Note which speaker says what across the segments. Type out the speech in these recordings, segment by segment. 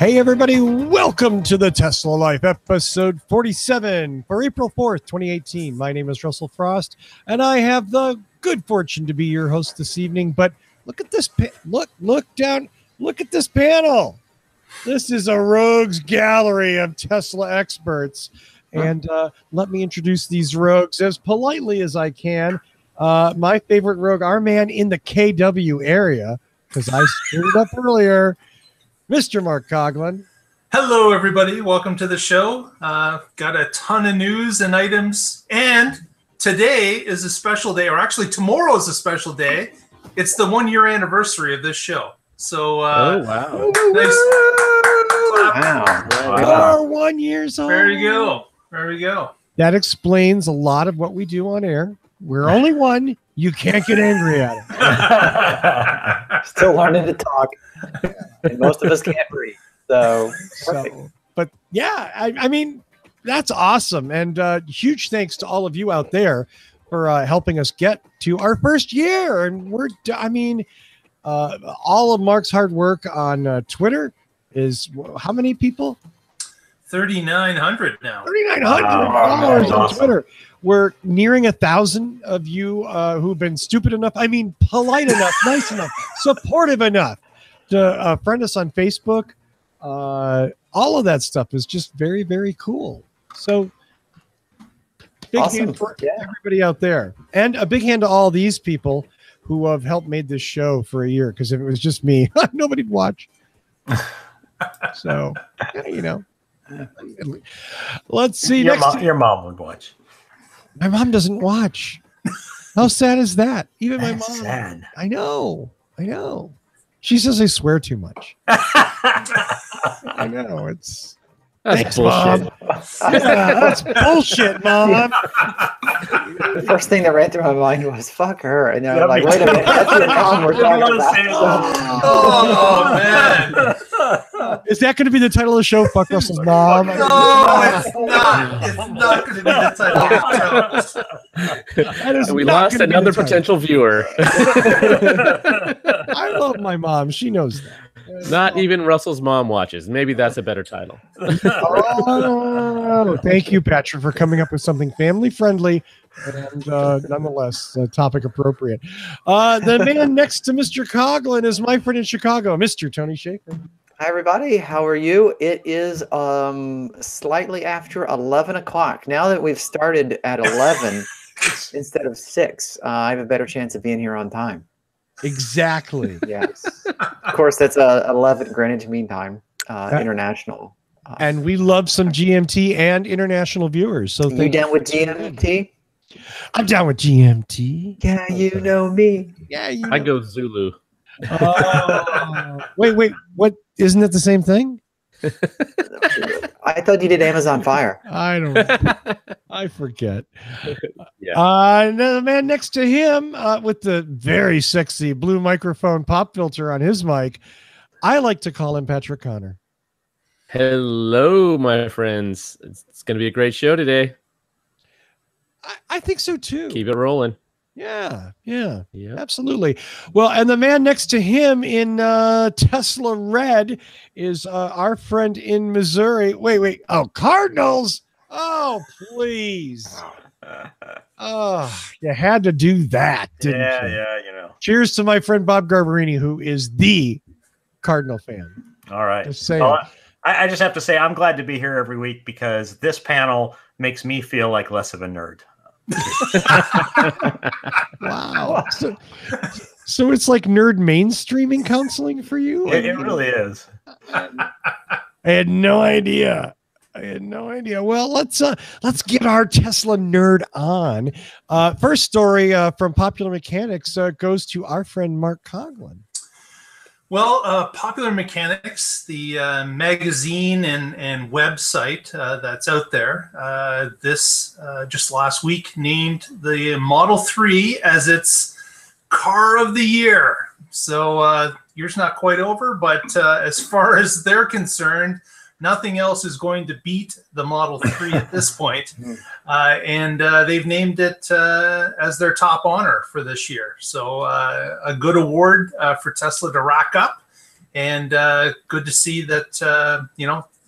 Speaker 1: Hey everybody, welcome to the Tesla Life, episode 47 for April 4th, 2018. My name is Russell Frost, and I have the good fortune to be your host this evening. But look at this, look at this panel. This is a rogues gallery of Tesla experts. And let me introduce these rogues as politely as I can. My favorite rogue, our man in the KW area, because I screwed it up earlier, Mr. Mark Coughlin.
Speaker 2: Hello, everybody. Welcome to the show. Got a ton of news and items. And today is a special day, or actually tomorrow is a special day. It's the 1-year anniversary of this show. So,
Speaker 3: oh, wow.
Speaker 2: Nice.
Speaker 1: Wow. We are 1 year old.
Speaker 2: There you go. There we go.
Speaker 1: That explains a lot of what we do on air. We're only one. You can't get angry at it.
Speaker 3: Still learning to talk. And most of us can't breathe. So
Speaker 1: but yeah, I mean, that's awesome. And huge thanks to all of you out there for helping us get to our first year. And all of Mark's hard work on Twitter is how many people?
Speaker 2: 3,900 now.
Speaker 1: 3,900 followers on Twitter. We're nearing 1,000 of you who've been stupid enough, polite enough, nice enough, supportive enough to friend us on Facebook. All of that stuff is just very, very cool. So big hand for everybody out there. And a big hand to all these people who have helped made this show for a year. Because if it was just me, nobody'd watch. So, let's see.
Speaker 4: Your mom would watch.
Speaker 1: My mom doesn't watch. How sad is that? Even
Speaker 4: That's
Speaker 1: my mom.
Speaker 4: sad.
Speaker 1: I know. She says I swear too much. I know. Thanks,
Speaker 3: bullshit.
Speaker 1: Mom. Yeah, that's bullshit, Mom.
Speaker 3: The first thing that ran through my mind was "fuck her," and then I'm like, "Wait a minute, that's your mom we're talking about."
Speaker 2: Oh, man.
Speaker 1: Is that going to be the title of the show? Fuck Russell's mom.
Speaker 2: No, it's not. It's not going to be the title of the show.
Speaker 3: We lost another potential viewer.
Speaker 1: I love my mom. She knows that.
Speaker 5: Not even Russell's mom watches. Maybe that's a better title.
Speaker 1: Oh, thank you, Patrick, for coming up with something family friendly and nonetheless topic appropriate. The man next to Mr. Coughlin is my friend in Chicago, Mr. Tony Schaefer.
Speaker 3: Hi, everybody. How are you? It is slightly after 11 o'clock. Now that we've started at 11 instead of 6, I have a better chance of being here on time.
Speaker 1: Exactly.
Speaker 3: Yes. Of course, that's 11 Greenwich Mean Time, international.
Speaker 1: And we love some GMT and international viewers. So
Speaker 3: you down with GMT?
Speaker 1: I'm down with GMT.
Speaker 3: Yeah, you know me.
Speaker 1: Yeah,
Speaker 5: I go Zulu.
Speaker 1: Wait. What? Isn't it the same thing?
Speaker 3: I thought you did Amazon Fire.
Speaker 1: I don't know. I forget. And the man next to him with the very sexy blue microphone pop filter on his mic, I like to call him Patrick Connor.
Speaker 5: Hello, my friends. It's going to be a great show today.
Speaker 1: I think so, too.
Speaker 5: Keep it rolling.
Speaker 1: Yeah, absolutely. Well, and the man next to him in Tesla Red is our friend in Missouri. Wait. Oh, Cardinals. Oh, please. Oh, you had to do that, didn't you?
Speaker 4: Yeah.
Speaker 1: Cheers to my friend Bob Garbarini, who is the Cardinal fan.
Speaker 4: All right.
Speaker 1: Just saying.
Speaker 4: Well, I just have to say I'm glad to be here every week because this panel makes me feel like less of a nerd.
Speaker 1: Wow. So it's like nerd mainstreaming counseling for you?
Speaker 4: It really is.
Speaker 1: I had no idea. Well, let's get our Tesla nerd on. First story from Popular Mechanics goes to our friend Mark Coughlin.
Speaker 2: Well, Popular Mechanics, the magazine and website that's out there, this just last week named the Model 3 as its car of the year. So year's not quite over, but as far as they're concerned, nothing else is going to beat the Model 3 at this point. And they've named it as their top honor for this year. So a good award for Tesla to rack up. and good to see that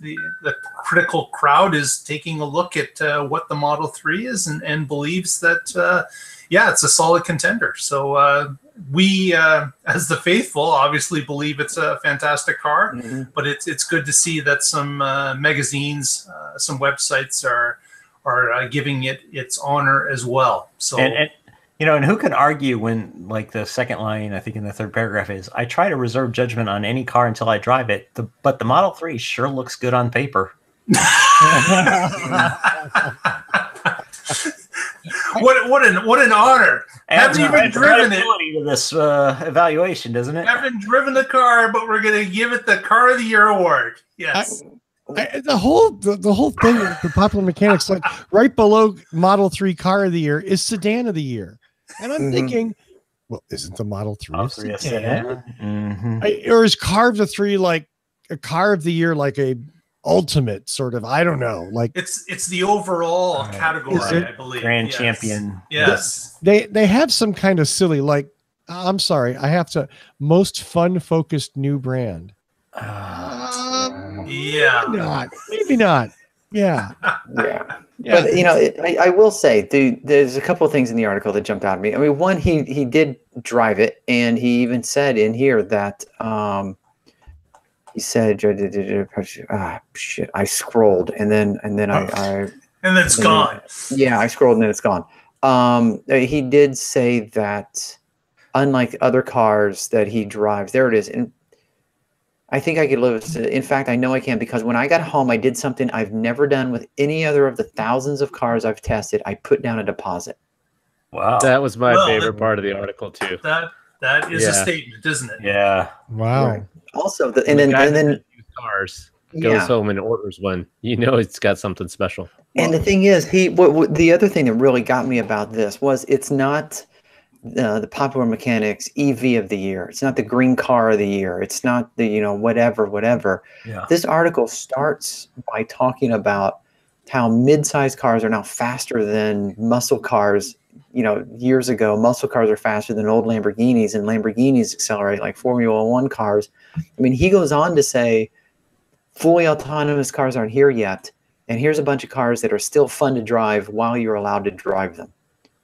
Speaker 2: the critical crowd is taking a look at what the Model 3 is and believes that it's a solid contender. So we, as the faithful, obviously believe it's a fantastic car, but it's good to see that some magazines, some websites are giving it its honor as well. So
Speaker 4: and who can argue when, like, the second line, I think in the third paragraph is, I try to reserve judgment on any car until I drive it, but the Model 3 sure looks good on paper.
Speaker 2: What an honor! Haven't even driven it.
Speaker 4: To this evaluation, doesn't it?
Speaker 2: Haven't driven the car, but we're going to give it the Car of the Year award. Yes.
Speaker 1: The whole thing with the Popular Mechanics, like right below Model 3 Car of the Year is Sedan of the Year, and I'm thinking, well, isn't the Model 3 a sedan? Or is Car of the 3 like a Car of the Year, like a ultimate sort of? I don't know. Like
Speaker 2: it's the overall category, I believe.
Speaker 4: Grand champion.
Speaker 2: Yes.
Speaker 1: They have some kind of silly, like, I'm sorry, I have to, most fun focused new brand. Maybe not. Yeah.
Speaker 3: But I will say, there's a couple of things in the article that jumped out at me. I mean, one, he did drive it, and he even said in here that he said, shit, I scrolled and then
Speaker 2: it's gone.
Speaker 3: Yeah, I scrolled and then it's gone. He did say that unlike other cars that he drives, there it is. And I think I could live. In fact, I know I can, because when I got home, I did something I've never done with any other of the thousands of cars I've tested. I put down a deposit.
Speaker 4: Wow.
Speaker 5: That was my favorite part of the article too.
Speaker 2: That is a statement, isn't it?
Speaker 4: Yeah.
Speaker 1: Wow.
Speaker 3: Right. Also, and then
Speaker 5: cars goes home and orders one. It's got something special.
Speaker 3: And the thing is, the other thing that really got me about this was it's not the Popular Mechanics EV of the year. It's not the green car of the year. It's not the whatever. Yeah. This article starts by talking about how mid-sized cars are now faster than muscle cars. Years ago, muscle cars are faster than old Lamborghinis, and Lamborghinis accelerate like Formula One cars. I mean, he goes on to say, fully autonomous cars aren't here yet, and here's a bunch of cars that are still fun to drive while you're allowed to drive them,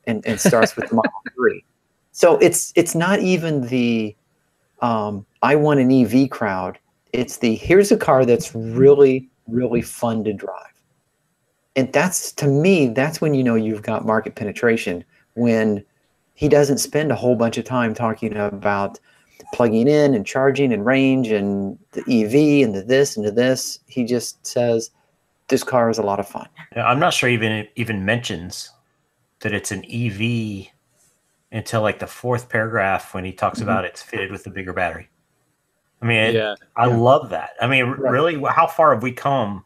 Speaker 3: and starts with the Model 3. So it's not even the I want an EV crowd. It's the here's a car that's really, really fun to drive. And that's, to me, that's when you've got market penetration, when he doesn't spend a whole bunch of time talking about plugging in and charging and range and the EV and the this and the this. He just says, this car is a lot of fun.
Speaker 4: Yeah, I'm not sure even mentions that it's an EV until like the fourth paragraph when he talks about it's fitted with a bigger battery. I mean, I love that. I mean, really, how far have we come?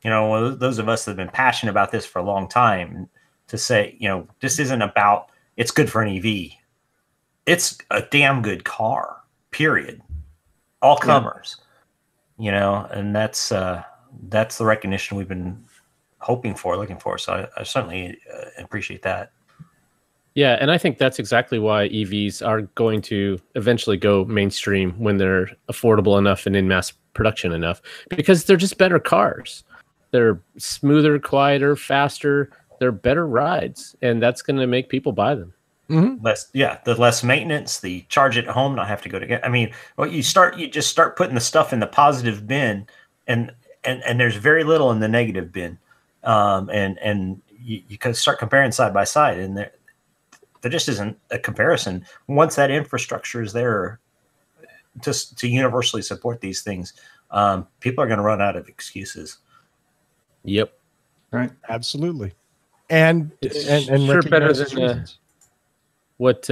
Speaker 4: Those of us that have been passionate about this for a long time, to say, this isn't about, it's good for an EV. It's a damn good car, period. All comers, and that's the recognition we've been looking for. So I certainly appreciate that.
Speaker 5: Yeah, and I think that's exactly why EVs are going to eventually go mainstream when they're affordable enough and in mass production enough, because they're just better cars. They're smoother, quieter, faster. They're better rides, and that's going to make people buy them.
Speaker 4: Mm-hmm. The less maintenance, the charge at home, not have to go to get. I mean, you just start putting the stuff in the positive bin, and there's very little in the negative bin, and you can start comparing side by side, and there just isn't a comparison. Once that infrastructure is there to universally support these things, people are going to run out of excuses.
Speaker 5: Yep.
Speaker 1: Right. Absolutely. And
Speaker 5: sure better than what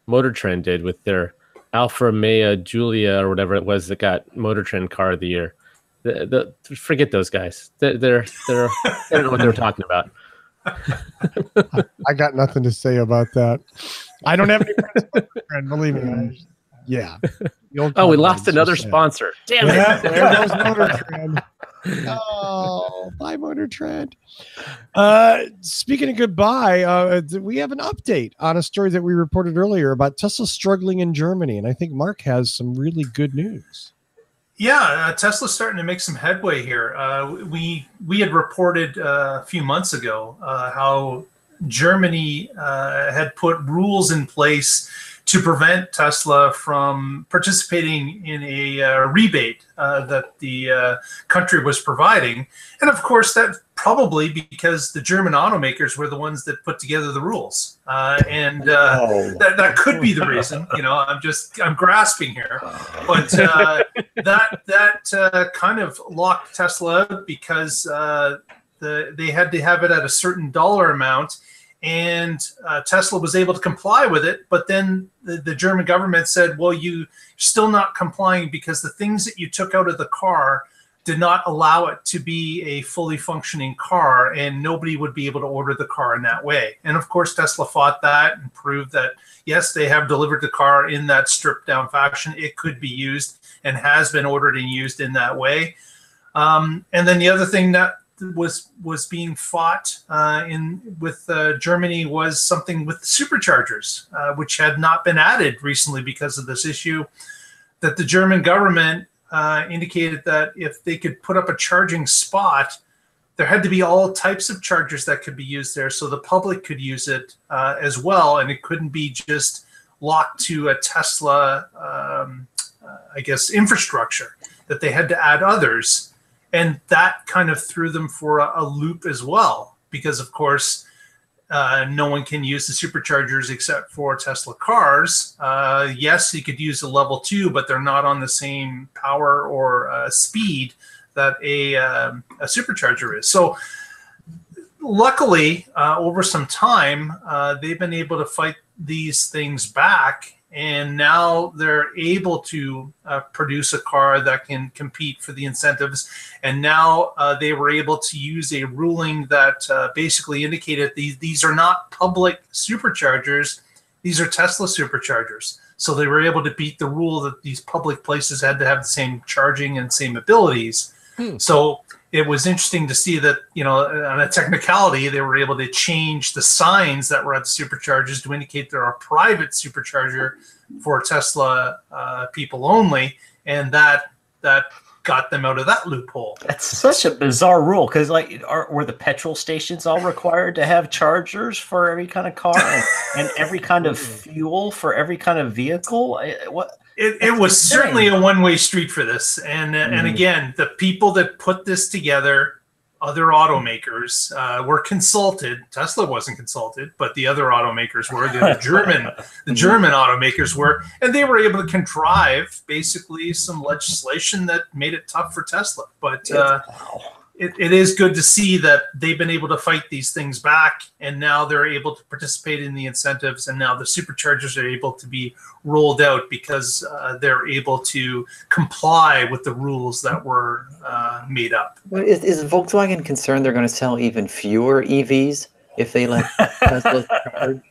Speaker 5: Motor Trend did with their Alfa Romeo Giulia or whatever it was that got Motor Trend Car of the Year. Forget those guys. They don't know what they're talking about.
Speaker 1: I got nothing to say about that. I don't have any friends, believe me.
Speaker 5: We lost another sponsor. Damn it!
Speaker 1: There goes Motor Trend. Oh, bye, Motor Trend. Speaking of goodbye, we have an update on a story that we reported earlier about Tesla struggling in Germany, and I think Mark has some really good news.
Speaker 2: Yeah, Tesla's starting to make some headway here. We had reported a few months ago how Germany had put rules in place to prevent Tesla from participating in a rebate that the country was providing. And of course, that probably because the German automakers were the ones that put together the rules. That could be the reason. I'm grasping here. But that kind of locked Tesla out because they had to have it at a certain dollar amount. And Tesla was able to comply with it, but then the German government said, well, you're still not complying because the things that you took out of the car did not allow it to be a fully functioning car, and nobody would be able to order the car in that way. And of course, Tesla fought that and proved that, yes, they have delivered the car in that stripped down fashion. It could be used and has been ordered and used in that way. And then the other thing that was being fought with Germany was something with superchargers, which had not been added recently because of this issue. That the German government indicated that if they could put up a charging spot, there had to be all types of chargers that could be used there, so the public could use it as well, and it couldn't be just locked to a Tesla, infrastructure. That they had to add others. And that kind of threw them for a loop as well, because, of course, no one can use the superchargers except for Tesla cars. Yes, you could use a level 2, but they're not on the same power or speed that a supercharger is. So luckily, over some time, they've been able to fight these things back. And now they're able to produce a car that can compete for the incentives. And now they were able to use a ruling that basically indicated these are not public superchargers. These are Tesla superchargers. So they were able to beat the rule that these public places had to have the same charging and same abilities. So it was interesting to see that, on a technicality, they were able to change the signs that were at the superchargers to indicate they're a private supercharger for Tesla people only, and that got them out of that loophole.
Speaker 4: That's such a bizarre rule, because were the petrol stations all required to have chargers for every kind of car and every kind of fuel for every kind of vehicle?
Speaker 2: It was certainly a one-way street for this. And again, the people that put this together, other automakers, were consulted. Tesla wasn't consulted, but the other automakers were. The German automakers were. And they were able to contrive basically some legislation that made it tough for Tesla. But it is good to see that they've been able to fight these things back, and now they're able to participate in the incentives, and now the superchargers are able to be rolled out because they're able to comply with the rules that were made up.
Speaker 3: Well, is Volkswagen concerned they're going to sell even fewer EVs if they let Tesla charge?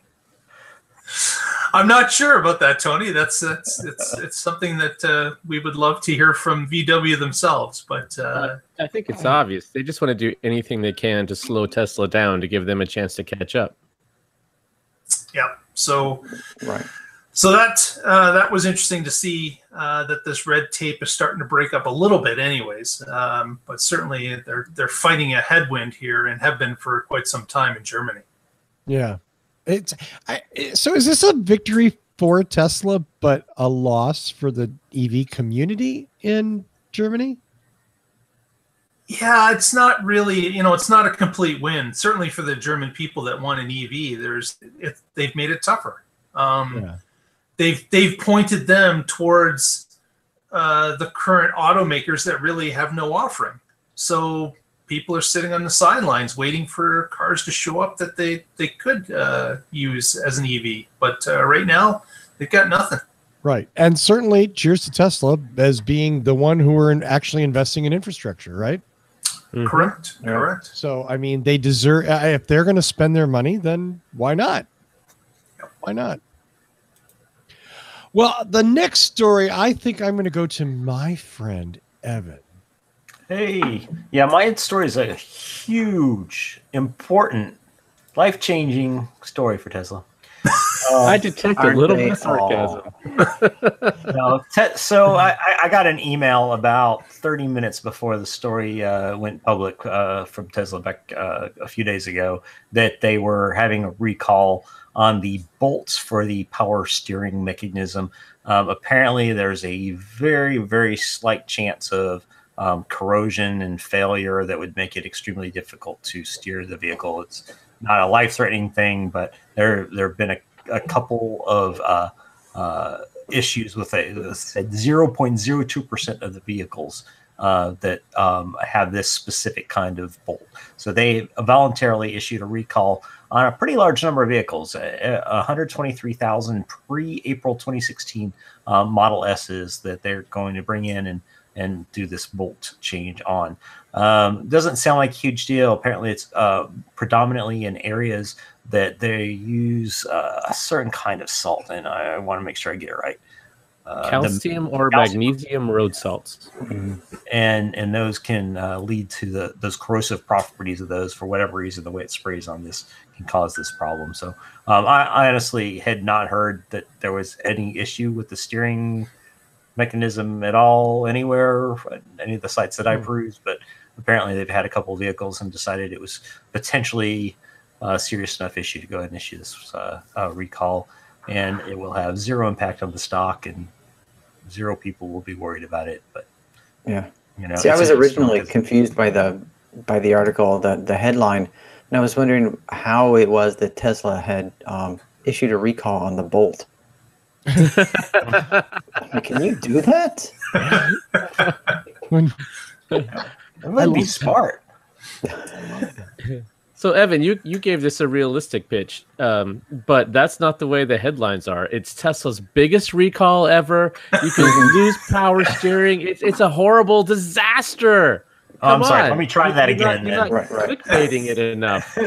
Speaker 2: I'm not sure about that, Tony. It's something that we would love to hear from VW themselves. But
Speaker 5: I think it's obvious. They just want to do anything they can to slow Tesla down to give them a chance to catch up.
Speaker 2: Yeah. So
Speaker 3: right.
Speaker 2: So that was interesting to see that this red tape is starting to break up a little bit, anyways. But certainly they're fighting a headwind here and have been for quite some time in Germany.
Speaker 1: Yeah. So is this a victory for Tesla, but a loss for the EV community in Germany?
Speaker 2: Yeah, it's not really, it's not a complete win. Certainly for the German people that want an EV, they've made it tougher. They've pointed them towards the current automakers that really have no offering. So people are sitting on the sidelines waiting for cars to show up that they could use as an EV. But right now, they've got nothing.
Speaker 1: Right. And certainly, cheers to Tesla as being the one who are actually investing in infrastructure, right?
Speaker 2: Mm-hmm. Correct. Yeah. Correct.
Speaker 1: So, I mean, they deserve, if they're going to spend their money, then why not? Yep. Why not? Well, the next story, I think I'm going to go to my friend, Evan.
Speaker 4: Hey, yeah, my story is a huge, important, life-changing story for Tesla.
Speaker 5: I detect a little bit of sarcasm.
Speaker 4: No, so I got an email about 30 minutes before the story went public from Tesla back a few days ago that they were having a recall on the bolts for the power steering mechanism. Apparently, there's a very, very slight chance of corrosion and failure that would make it extremely difficult to steer the vehicle. It's not a life-threatening thing, but there have been a couple of issues with 0.02% of the vehicles that have this specific kind of bolt. So they voluntarily issued a recall on a pretty large number of vehicles, 123,000 pre-April 2016 Model S's that they're going to bring in and do this bolt change on. Doesn't sound like a huge deal. Apparently it's predominantly in areas that they use a certain kind of salt, and I want to make sure I get it right.
Speaker 5: Calcium or magnesium road salts.
Speaker 4: And those can lead to those corrosive properties of those. For whatever reason, the way it sprays on this can cause this problem. So I honestly had not heard that there was any issue with the steering mechanism at all anywhere, any of the sites that I perused, but apparently they've had a couple of vehicles and decided it was potentially a serious enough issue to go ahead and issue this recall, and it will have zero impact on the stock and zero people will be worried about it. But
Speaker 3: yeah,
Speaker 4: see,
Speaker 3: I was originally confused by the article, the headline, and I was wondering how it was that Tesla had issued a recall on the Bolt. Can you do that?
Speaker 4: That might be smart.
Speaker 5: So Evan, you gave this a realistic pitch, but that's not the way the headlines are. It's Tesla's biggest recall ever. You can lose power steering. It's a horrible disaster.
Speaker 4: I'm sorry. Let me try that again.
Speaker 5: You're not clickbaiting it enough.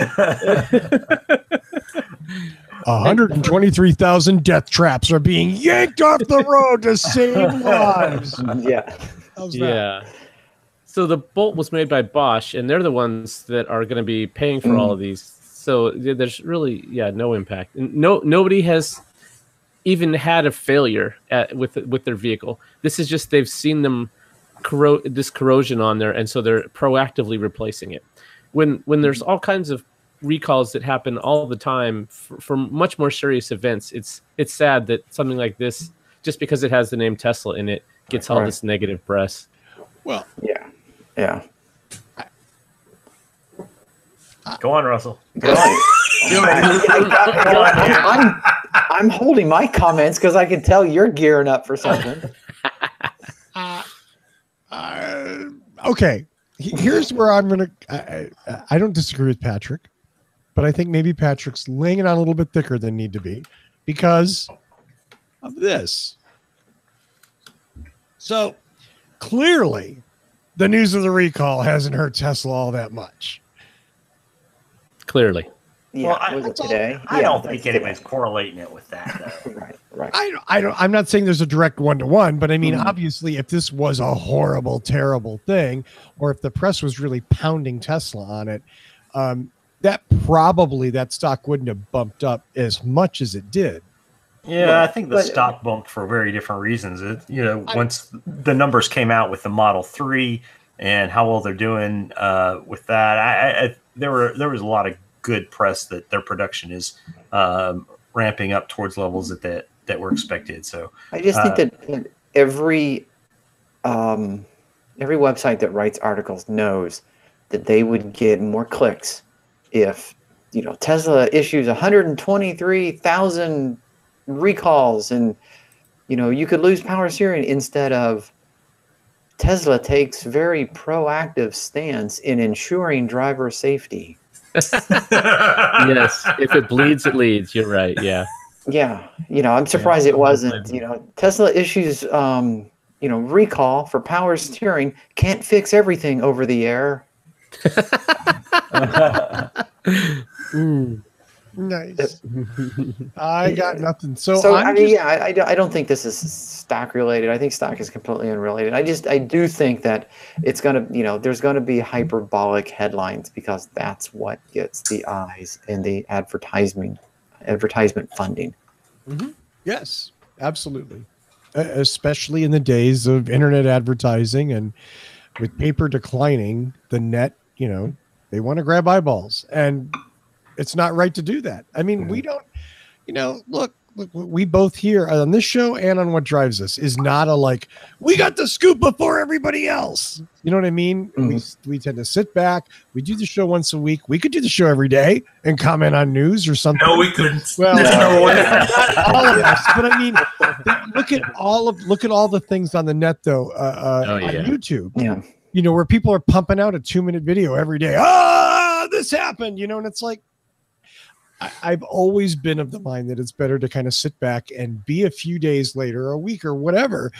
Speaker 1: 123,000 death traps are being yanked off the road to save lives.
Speaker 3: Yeah.
Speaker 5: Yeah. So the Bolt was made by Bosch, and they're the ones that are going to be paying for all of these. So there's really, no impact. Nobody has even had a failure with their vehicle. This is just they've seen them this corrosion on there, and so they're proactively replacing it. When there's all kinds of recalls that happen all the time for much more serious events, it's sad that something like this, just because it has the name Tesla in it, gets all this negative press.
Speaker 1: Well,
Speaker 3: yeah.
Speaker 4: Go on, Russell.
Speaker 3: I'm holding my comments because I can tell you're gearing up for something.
Speaker 1: Okay, here's where I'm gonna. I don't disagree with Patrick, but I think maybe Patrick's laying it on a little bit thicker than need to be because of this. So clearly, the news of the recall hasn't hurt Tesla all that much.
Speaker 5: Clearly.
Speaker 3: Yeah, was it today?
Speaker 4: I don't think anybody's correlating it with that, though.
Speaker 3: Right.
Speaker 1: I'm not saying there's a direct one-to-one, but I mean, obviously, if this was a horrible, terrible thing, or if the press was really pounding Tesla on it, that stock wouldn't have bumped up as much as it did.
Speaker 4: Yeah, I think the stock bumped for very different reasons. Once the numbers came out with the Model 3 and how well they're doing with that, there was a lot of good press that their production is ramping up towards levels that were expected. So
Speaker 3: I just think that every website that writes articles knows that they would get more clicks if Tesla issues 123,000 recalls and you could lose power steering, instead of Tesla takes very proactive stance in ensuring driver safety.
Speaker 5: Yes, if it bleeds, it leads. You're right. Yeah.
Speaker 3: Yeah. I'm surprised it wasn't. Tesla issues recall for power steering, can't fix everything over the air.
Speaker 1: Nice. I got nothing. So
Speaker 3: I mean, yeah, I don't think this is stock related. I think stock is completely unrelated. I do think that it's gonna, there's gonna be hyperbolic headlines because that's what gets the eyes and the advertisement funding.
Speaker 1: Mm-hmm. Yes, absolutely. Especially in the days of internet advertising and with paper declining, the net, they want to grab eyeballs, and it's not right to do that. I mean, we don't, look, we both here on this show and on What Drives Us is not we got the scoop before everybody else. You know what I mean? Mm-hmm. We tend to sit back. We do the show once a week. We could do the show every day and comment on news or something.
Speaker 2: No, we couldn't.
Speaker 1: Well, not all of us, but I mean, look at all the things on the net though, on YouTube.
Speaker 3: Yeah.
Speaker 1: Where people are pumping out a 2-minute video every day. This happened, and it's like, I've always been of the mind that it's better to kind of sit back and be a few days later, a week or whatever,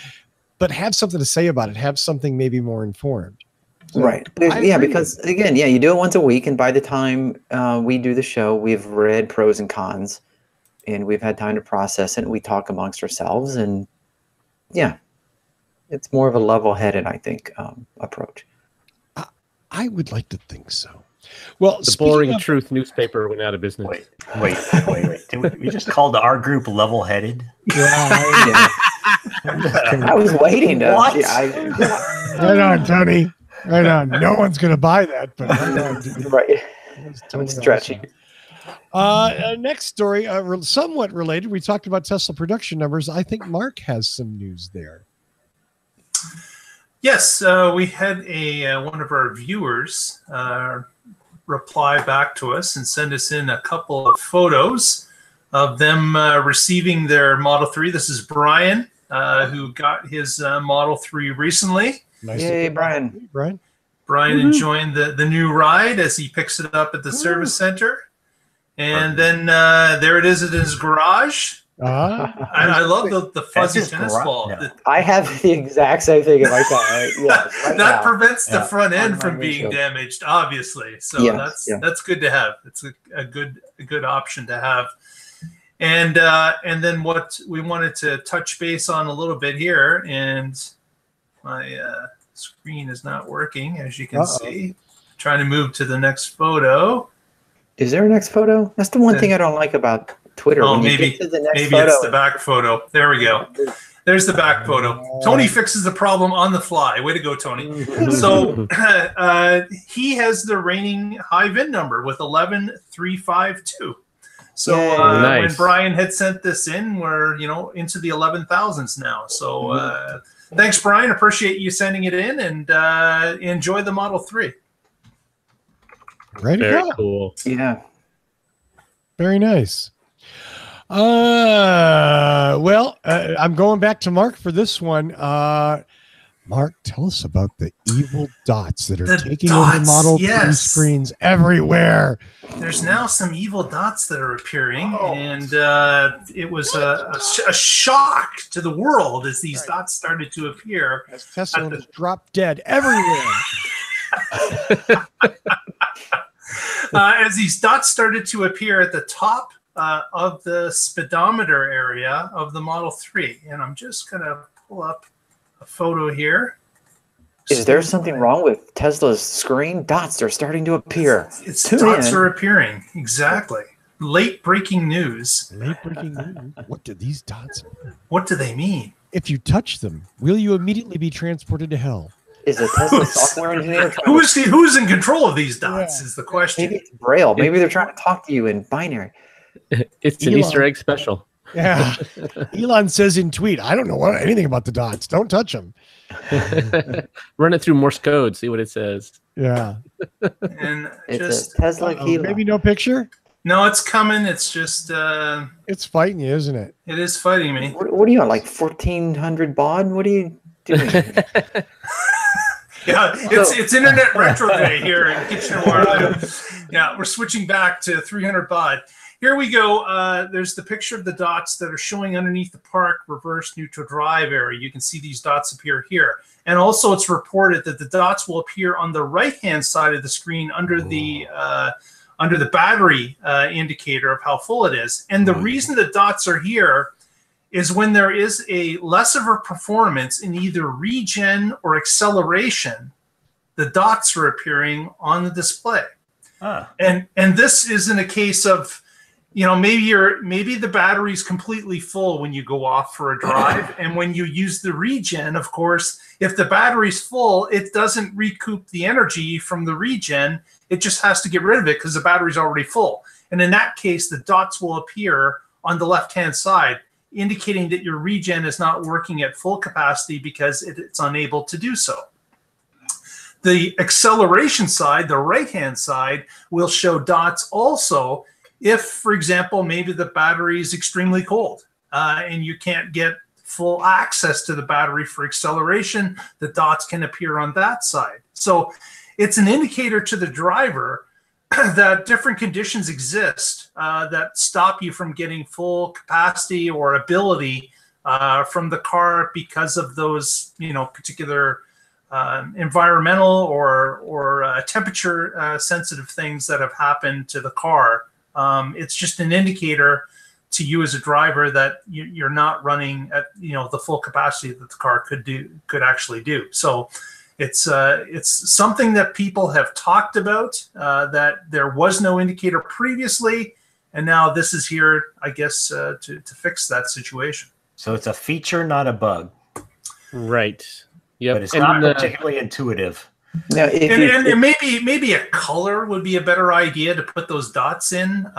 Speaker 1: but have something to say about it. Have something maybe more informed. So,
Speaker 3: right. Yeah, because again, you do it once a week. And by the time we do the show, we've read pros and cons and we've had time to process it. And we talk amongst ourselves. And yeah, it's more of a level-headed, I think, approach.
Speaker 1: I would like to think so. Well,
Speaker 5: the Boring Truth newspaper went out of business.
Speaker 4: Wait. We just called our group level-headed.
Speaker 3: Yeah. I was waiting to.
Speaker 4: What?
Speaker 1: Right on, Tony. Right on. No one's going to buy that, but right on, dude.
Speaker 3: Right. I'm stretching.
Speaker 1: Next story, somewhat related. We talked about Tesla production numbers. I think Mark has some news there.
Speaker 2: Yes, we had one of our viewers reply back to us and send us in a couple of photos of them receiving their Model 3. This is Brian, who got his Model 3 recently.
Speaker 1: Nice.
Speaker 3: Yay, Brian.
Speaker 1: Brian
Speaker 2: mm-hmm. Enjoying the new ride as he picks it up at the service center. And then there it is in his garage. I love the fuzzy tennis ball.
Speaker 3: No. I have the exact same thing in my car. Right
Speaker 2: that prevents the front end from being damaged, obviously. So that's good to have. It's a good option to have. And then what we wanted to touch base on a little bit here, and my screen is not working, as you can see. Trying to move to the next photo.
Speaker 3: Is there a next photo? That's the one thing I don't like about Twitter.
Speaker 2: Oh, maybe it's the back photo. There we go. There's the back photo. Tony fixes the problem on the fly. Way to go, Tony. So he has the reigning high VIN number with 11352. So
Speaker 5: nice.
Speaker 2: When Brian had sent this in, we're into the 11,000s now. So thanks, Brian. Appreciate you sending it in, and enjoy the Model 3.
Speaker 1: Right.
Speaker 5: Very cool.
Speaker 3: Yeah.
Speaker 1: Very nice. I'm going back to Mark for this one. Mark, tell us about the evil dots that are taking over Model 3 screens everywhere.
Speaker 2: There's now some evil dots that are appearing, and it was a shock to the world as these dots started to appear.
Speaker 1: As Tesla was dropped dead everywhere.
Speaker 2: As these dots started to appear at the top of the speedometer area of the Model 3. And I'm just going to pull up a photo here.
Speaker 3: Is there something wrong with Tesla's screen? Dots are starting to appear.
Speaker 2: Dots are appearing. Exactly. Late breaking news.
Speaker 1: Late breaking news. What do these dots mean?
Speaker 2: What do they mean?
Speaker 1: If you touch them, will you immediately be transported to hell?
Speaker 3: Is a Tesla software engineer?
Speaker 2: Who's in control of these dots is the question.
Speaker 3: Maybe it's Braille. Maybe they're trying to talk to you in binary.
Speaker 5: It's an Easter egg special.
Speaker 1: Yeah. Elon says in tweet, I don't know anything about the dots. Don't touch them.
Speaker 5: Run it through Morse code. See what it says.
Speaker 1: Yeah.
Speaker 2: And
Speaker 3: it's a Tesla key.
Speaker 1: Maybe no picture?
Speaker 2: No, it's coming. It's just...
Speaker 1: it's fighting you, isn't it?
Speaker 2: It is fighting me.
Speaker 3: What are you on, like 1,400 baud? What are you doing?
Speaker 2: Yeah, it's internet retro day here in Kitchener. Yeah, we're switching back to 300 baud. Here we go. There's the picture of the dots that are showing underneath the park reverse neutral drive area. You can see these dots appear here. And also it's reported that the dots will appear on the right-hand side of the screen under the under the battery indicator of how full it is. And the reason the dots are here is when there is a less of a performance in either regen or acceleration, the dots are appearing on the display. And this isn't a case of, maybe the battery's completely full when you go off for a drive. And when you use the regen, of course, if the battery's full, it doesn't recoup the energy from the regen. It just has to get rid of it because the battery's already full. And in that case, the dots will appear on the left-hand side, indicating that your regen is not working at full capacity because it's unable to do so. The acceleration side, the right-hand side, will show dots also if, for example, maybe the battery is extremely cold and you can't get full access to the battery for acceleration, the dots can appear on that side. So it's an indicator to the driver that different conditions exist that stop you from getting full capacity or ability from the car because of those, particular environmental or temperature sensitive things that have happened to the car. It's just an indicator to you as a driver that you're not running at the full capacity that the car could actually do. So it's something that people have talked about, that there was no indicator previously, and now this is here, I guess, to fix that situation.
Speaker 4: So it's a feature, not a bug.
Speaker 5: Right. Yep.
Speaker 4: But it's not particularly intuitive.
Speaker 3: Now,
Speaker 2: and maybe a color would be a better idea to put those dots in.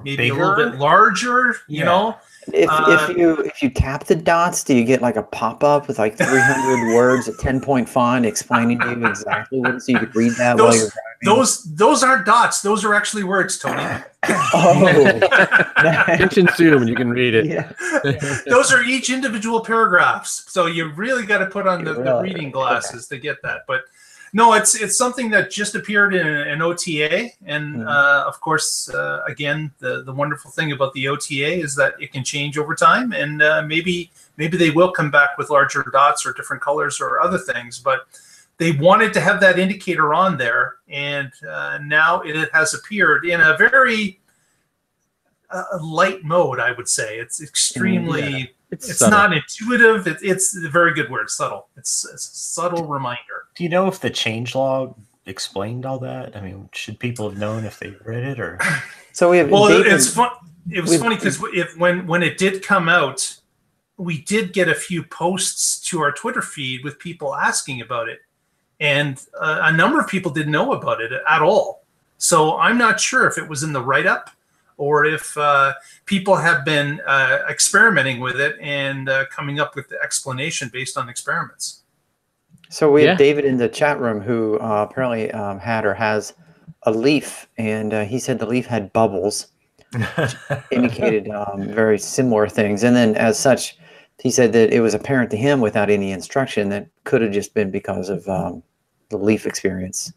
Speaker 2: Maybe bigger, a little bit larger, you know.
Speaker 3: If you tap the dots, do you get like a pop-up with like 300 words, a 10-point font explaining to you exactly what it is, so you could read that while you're driving?
Speaker 2: Those aren't dots. Those are actually words, Tony.
Speaker 5: Pinch and zoom and you can read it.
Speaker 3: Yeah.
Speaker 2: Those are each individual paragraphs. So you really got to put on the reading glasses to get that. But no, it's something that just appeared in an OTA, and of course, again, the wonderful thing about the OTA is that it can change over time, and maybe they will come back with larger dots or different colors or other things. But they wanted to have that indicator on there, and now it has appeared in a very light mode. I would say it's extremely. Yeah. It's not intuitive. It's a very good word, subtle. It's a subtle reminder.
Speaker 4: Do you know if the changelog explained all that? I mean, should people have known if they read it, or?
Speaker 3: So we have.
Speaker 2: Well, it's fun. It was funny because when it did come out, we did get a few posts to our Twitter feed with people asking about it, and a number of people didn't know about it at all. So I'm not sure if it was in the write-up, or if people have been experimenting with it and coming up with the explanation based on experiments.
Speaker 3: So we have David in the chat room who apparently had or has a Leaf, and he said the Leaf had bubbles, which indicated very similar things. And then as such, he said that it was apparent to him without any instruction that could have just been because of the Leaf experience.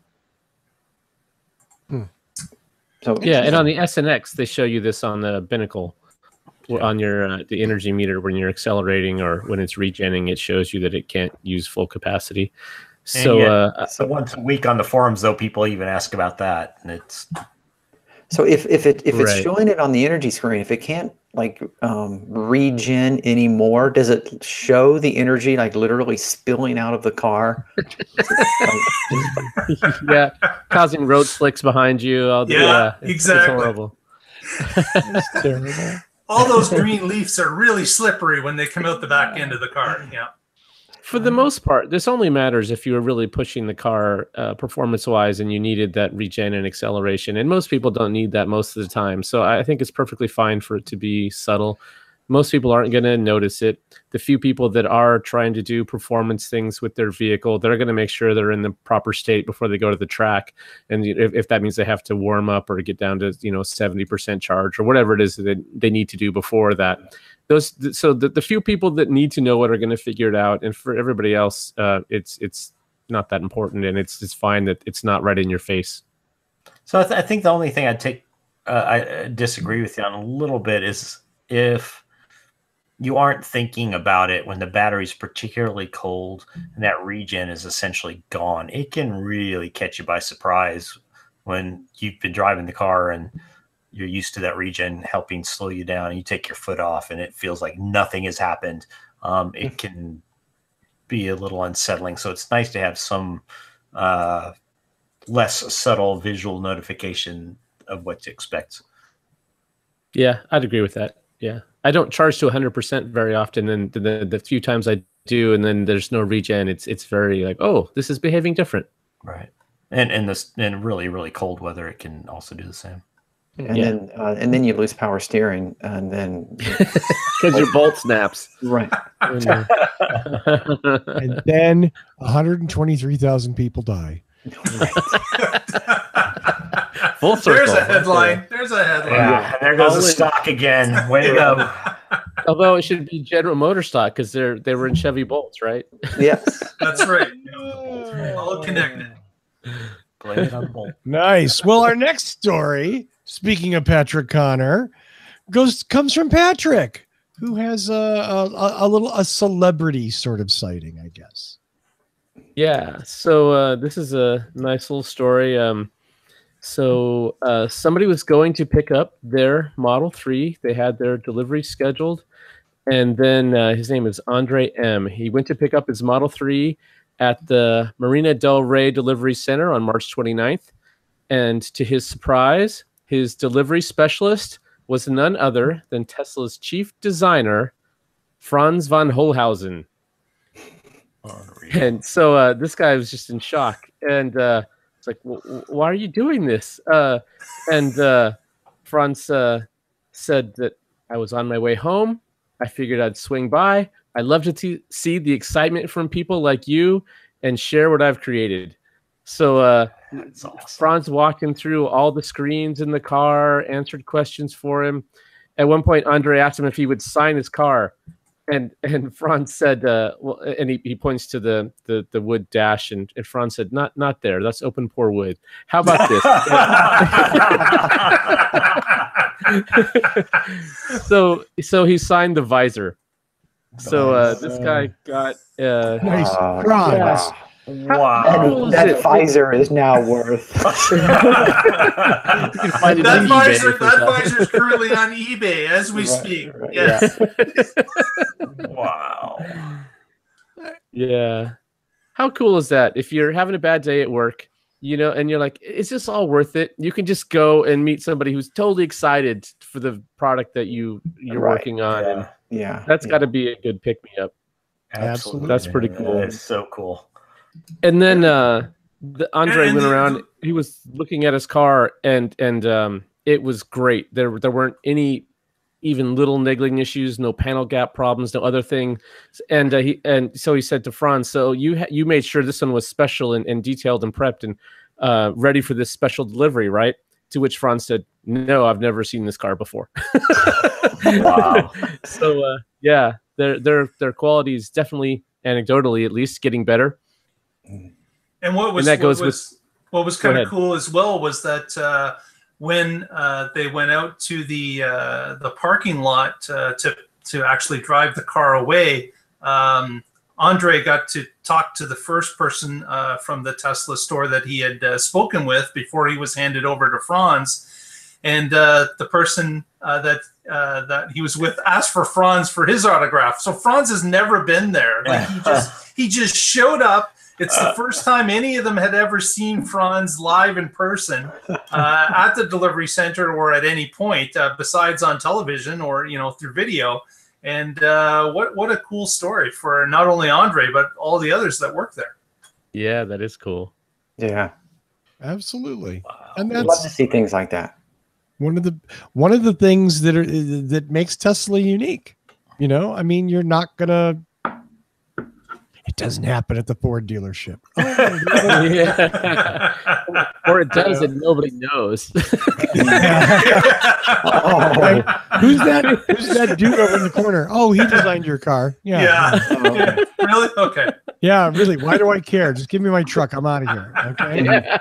Speaker 5: So, yeah, and on the SNX, they show you this on the binnacle, on your the energy meter when you're accelerating or when it's regenning. It shows you that it can't use full capacity. So,
Speaker 4: so once a week on the forums, though, people even ask about that, and it's.
Speaker 3: So if it's showing it on the energy screen, if it can't like regen anymore, does it show the energy like literally spilling out of the car?
Speaker 5: Yeah, causing road slicks behind you.
Speaker 2: Exactly.
Speaker 5: It's horrible.
Speaker 1: It's terrible.
Speaker 2: All those green leaves are really slippery when they come out the back end of the car. Yeah.
Speaker 5: For the most part, this only matters if you were really pushing the car performance-wise and you needed that regen and acceleration. And most people don't need that most of the time. So I think it's perfectly fine for it to be subtle. Most people aren't going to notice it. The few people that are trying to do performance things with their vehicle, they're going to make sure they're in the proper state before they go to the track. And if that means they have to warm up or get down to 70% charge or whatever it is that they need to do before that. So the few people that need to know it are going to figure it out, and for everybody else, it's not that important, and it's fine that it's not right in your face.
Speaker 4: So I think the only thing I disagree with you on a little bit is if you aren't thinking about it when the battery's particularly cold and that regen is essentially gone, it can really catch you by surprise when you've been driving the car and you're used to that regen helping slow you down, and you take your foot off and it feels like nothing has happened. It can be a little unsettling. So it's nice to have some less subtle visual notification of what to expect.
Speaker 5: Yeah, I'd agree with that. Yeah. I don't charge to 100% very often, and the few times I do, and then there's no regen, it's very like, oh, this is behaving different.
Speaker 4: Right. And in really, really cold weather, it can also do the same.
Speaker 3: And then you lose power steering, and then
Speaker 5: because your bolt snaps.
Speaker 3: Right.
Speaker 1: And then 123,000 people die.
Speaker 5: Full circle.
Speaker 2: There's a headline. There's a headline.
Speaker 4: Yeah, and there goes the stock again. Way to go.
Speaker 5: Although it should be General Motors stock because they were in Chevy Bolts, right?
Speaker 3: Yes.
Speaker 2: That's right. All connected.
Speaker 4: Blame it on Bolt.
Speaker 1: Nice. Well, our next story, speaking of Patrick Connor, comes from Patrick, who has a celebrity sort of sighting, I guess.
Speaker 5: Yeah. So this is a nice little story. So somebody was going to pick up their Model 3. They had their delivery scheduled. And then his name is Andre M. He went to pick up his Model 3 at the Marina del Rey Delivery Center on March 29th. And to his surprise, his delivery specialist was none other than Tesla's chief designer, Franz von Holhausen. And so this guy was just in shock. And it's like, why are you doing this? And Franz said that I was on my way home. I figured I'd swing by. I love to see the excitement from people like you and share what I've created. So
Speaker 4: That's awesome.
Speaker 5: Franz walked him through all the screens in the car, answered questions for him. At one point, Andre asked him if he would sign his car. And Franz said, well, and he points to the wood dash, and Franz said, not there. That's open pore wood. How about this? So he signed the visor. So this guy got
Speaker 1: Nice. Franz.
Speaker 3: Yeah.
Speaker 4: Wow.
Speaker 3: That visor is now worth.
Speaker 5: You can find it
Speaker 2: That
Speaker 5: on
Speaker 2: visor
Speaker 5: eBay
Speaker 2: is currently on eBay as we speak.
Speaker 3: right,
Speaker 2: Yes.
Speaker 4: Wow.
Speaker 5: Yeah. How cool is that? If you're having a bad day at work, and you're like, is this all worth it? You can just go and meet somebody who's totally excited for the product that you're working on. And that's got to be a good pick me up.
Speaker 4: Absolutely.
Speaker 5: That's pretty cool.
Speaker 4: It's so cool.
Speaker 5: And then Andre went around. He was looking at his car, and it was great. There weren't any even little niggling issues, no panel gap problems, no other thing. And so he said to Franz, "So you made sure this one was special and detailed and prepped and ready for this special delivery, right?" To which Franz said, "No, I've never seen this car before."
Speaker 4: Wow.
Speaker 5: So yeah, their quality is definitely, anecdotally at least, getting better.
Speaker 2: And what was kind of cool as well was that when they went out to the parking lot to actually drive the car away, Andre got to talk to the first person from the Tesla store that he had spoken with before he was handed over to Franz, and the person that he was with asked for Franz for his autograph. So Franz has never been there. Like he just showed up. It's the first time any of them had ever seen Franz live in person at the delivery center or at any point besides on television or through video. And what a cool story for not only Andre but all the others that work there.
Speaker 5: Yeah, that is cool.
Speaker 3: Yeah,
Speaker 1: absolutely.
Speaker 4: Wow.
Speaker 1: And
Speaker 3: I'd love to see things like that.
Speaker 1: One of the things that makes Tesla unique. I mean, you're not gonna. It doesn't happen at the Ford dealership.
Speaker 5: Yeah. Or it does and nobody knows.
Speaker 1: Who's that dude over in the corner? Oh, he designed your car.
Speaker 2: Yeah. Really? Okay.
Speaker 1: Yeah, really. Why do I care? Just give me my truck. I'm out of here. Okay.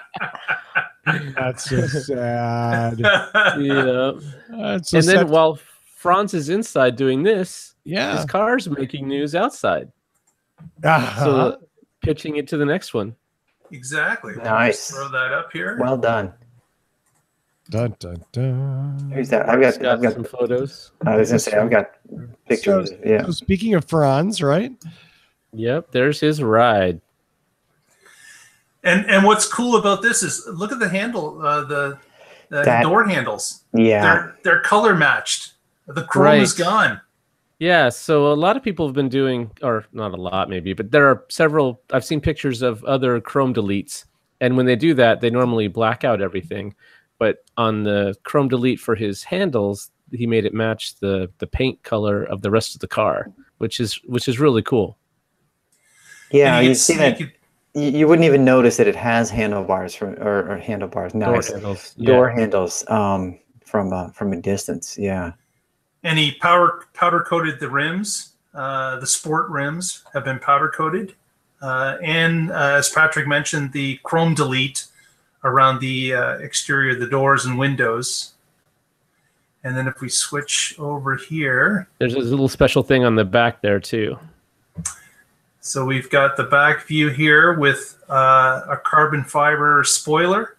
Speaker 1: That's so sad.
Speaker 5: Yeah.
Speaker 1: That's so
Speaker 5: and then
Speaker 1: sad.
Speaker 5: while Franz is inside doing this,
Speaker 1: Yeah.
Speaker 5: his car's making news outside.
Speaker 1: Uh-huh.
Speaker 5: So pitching it to the next one.
Speaker 2: Exactly.
Speaker 3: Nice.
Speaker 2: Throw that up here.
Speaker 3: Well done.
Speaker 1: Dun, dun, dun.
Speaker 3: Who's that? I've got
Speaker 5: some photos.
Speaker 3: I was gonna say I've got pictures.
Speaker 1: So speaking of Franz, right?
Speaker 5: Yep, there's his ride.
Speaker 2: And what's cool about this is look at the handle, the door handles.
Speaker 3: Yeah,
Speaker 2: they're color matched. The chrome is gone.
Speaker 5: Yeah, so a lot of people have been doing, or not a lot maybe, but there are several. I've seen pictures of other chrome deletes, and when they do that, they normally black out everything. But on the chrome delete for his handles, he made it match the paint color of the rest of the car, which is really cool.
Speaker 3: Yeah, you see that. You wouldn't even notice that it has handlebars or handlebars. No, door handles from a distance. Yeah.
Speaker 2: And he powder coated the rims. The sport rims have been powder coated, and as Patrick mentioned, the chrome delete around the exterior of the doors and windows. And then if we switch over here,
Speaker 5: there's a little special thing on the back there too.
Speaker 2: So we've got the back view here with a carbon fiber spoiler,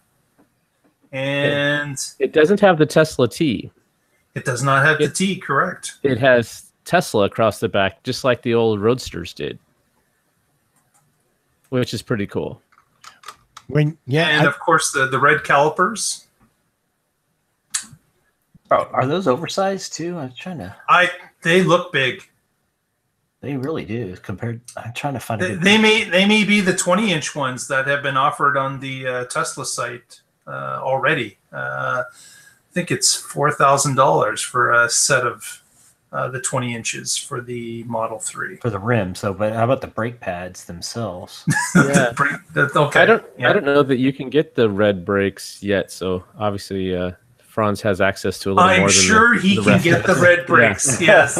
Speaker 2: and
Speaker 5: it doesn't have the Tesla T.
Speaker 2: It does not have the T, correct?
Speaker 5: It has Tesla across the back, just like the old Roadsters did, which is pretty cool.
Speaker 2: Of course the red calipers.
Speaker 4: Oh, are those oversized too? I'm trying to.
Speaker 2: They look big.
Speaker 4: They really do. I'm trying to find.
Speaker 2: They may be the 20-inch ones that have been offered on the Tesla site already. I think it's $4,000 for a set of the 20 inches for the Model 3
Speaker 4: for the rim. So, but how about the brake pads themselves?
Speaker 5: Yeah.
Speaker 2: Okay.
Speaker 5: I don't know that you can get the red brakes yet. So obviously, Franz has access to a little more.
Speaker 2: I'm sure he can get the red brakes. Yes.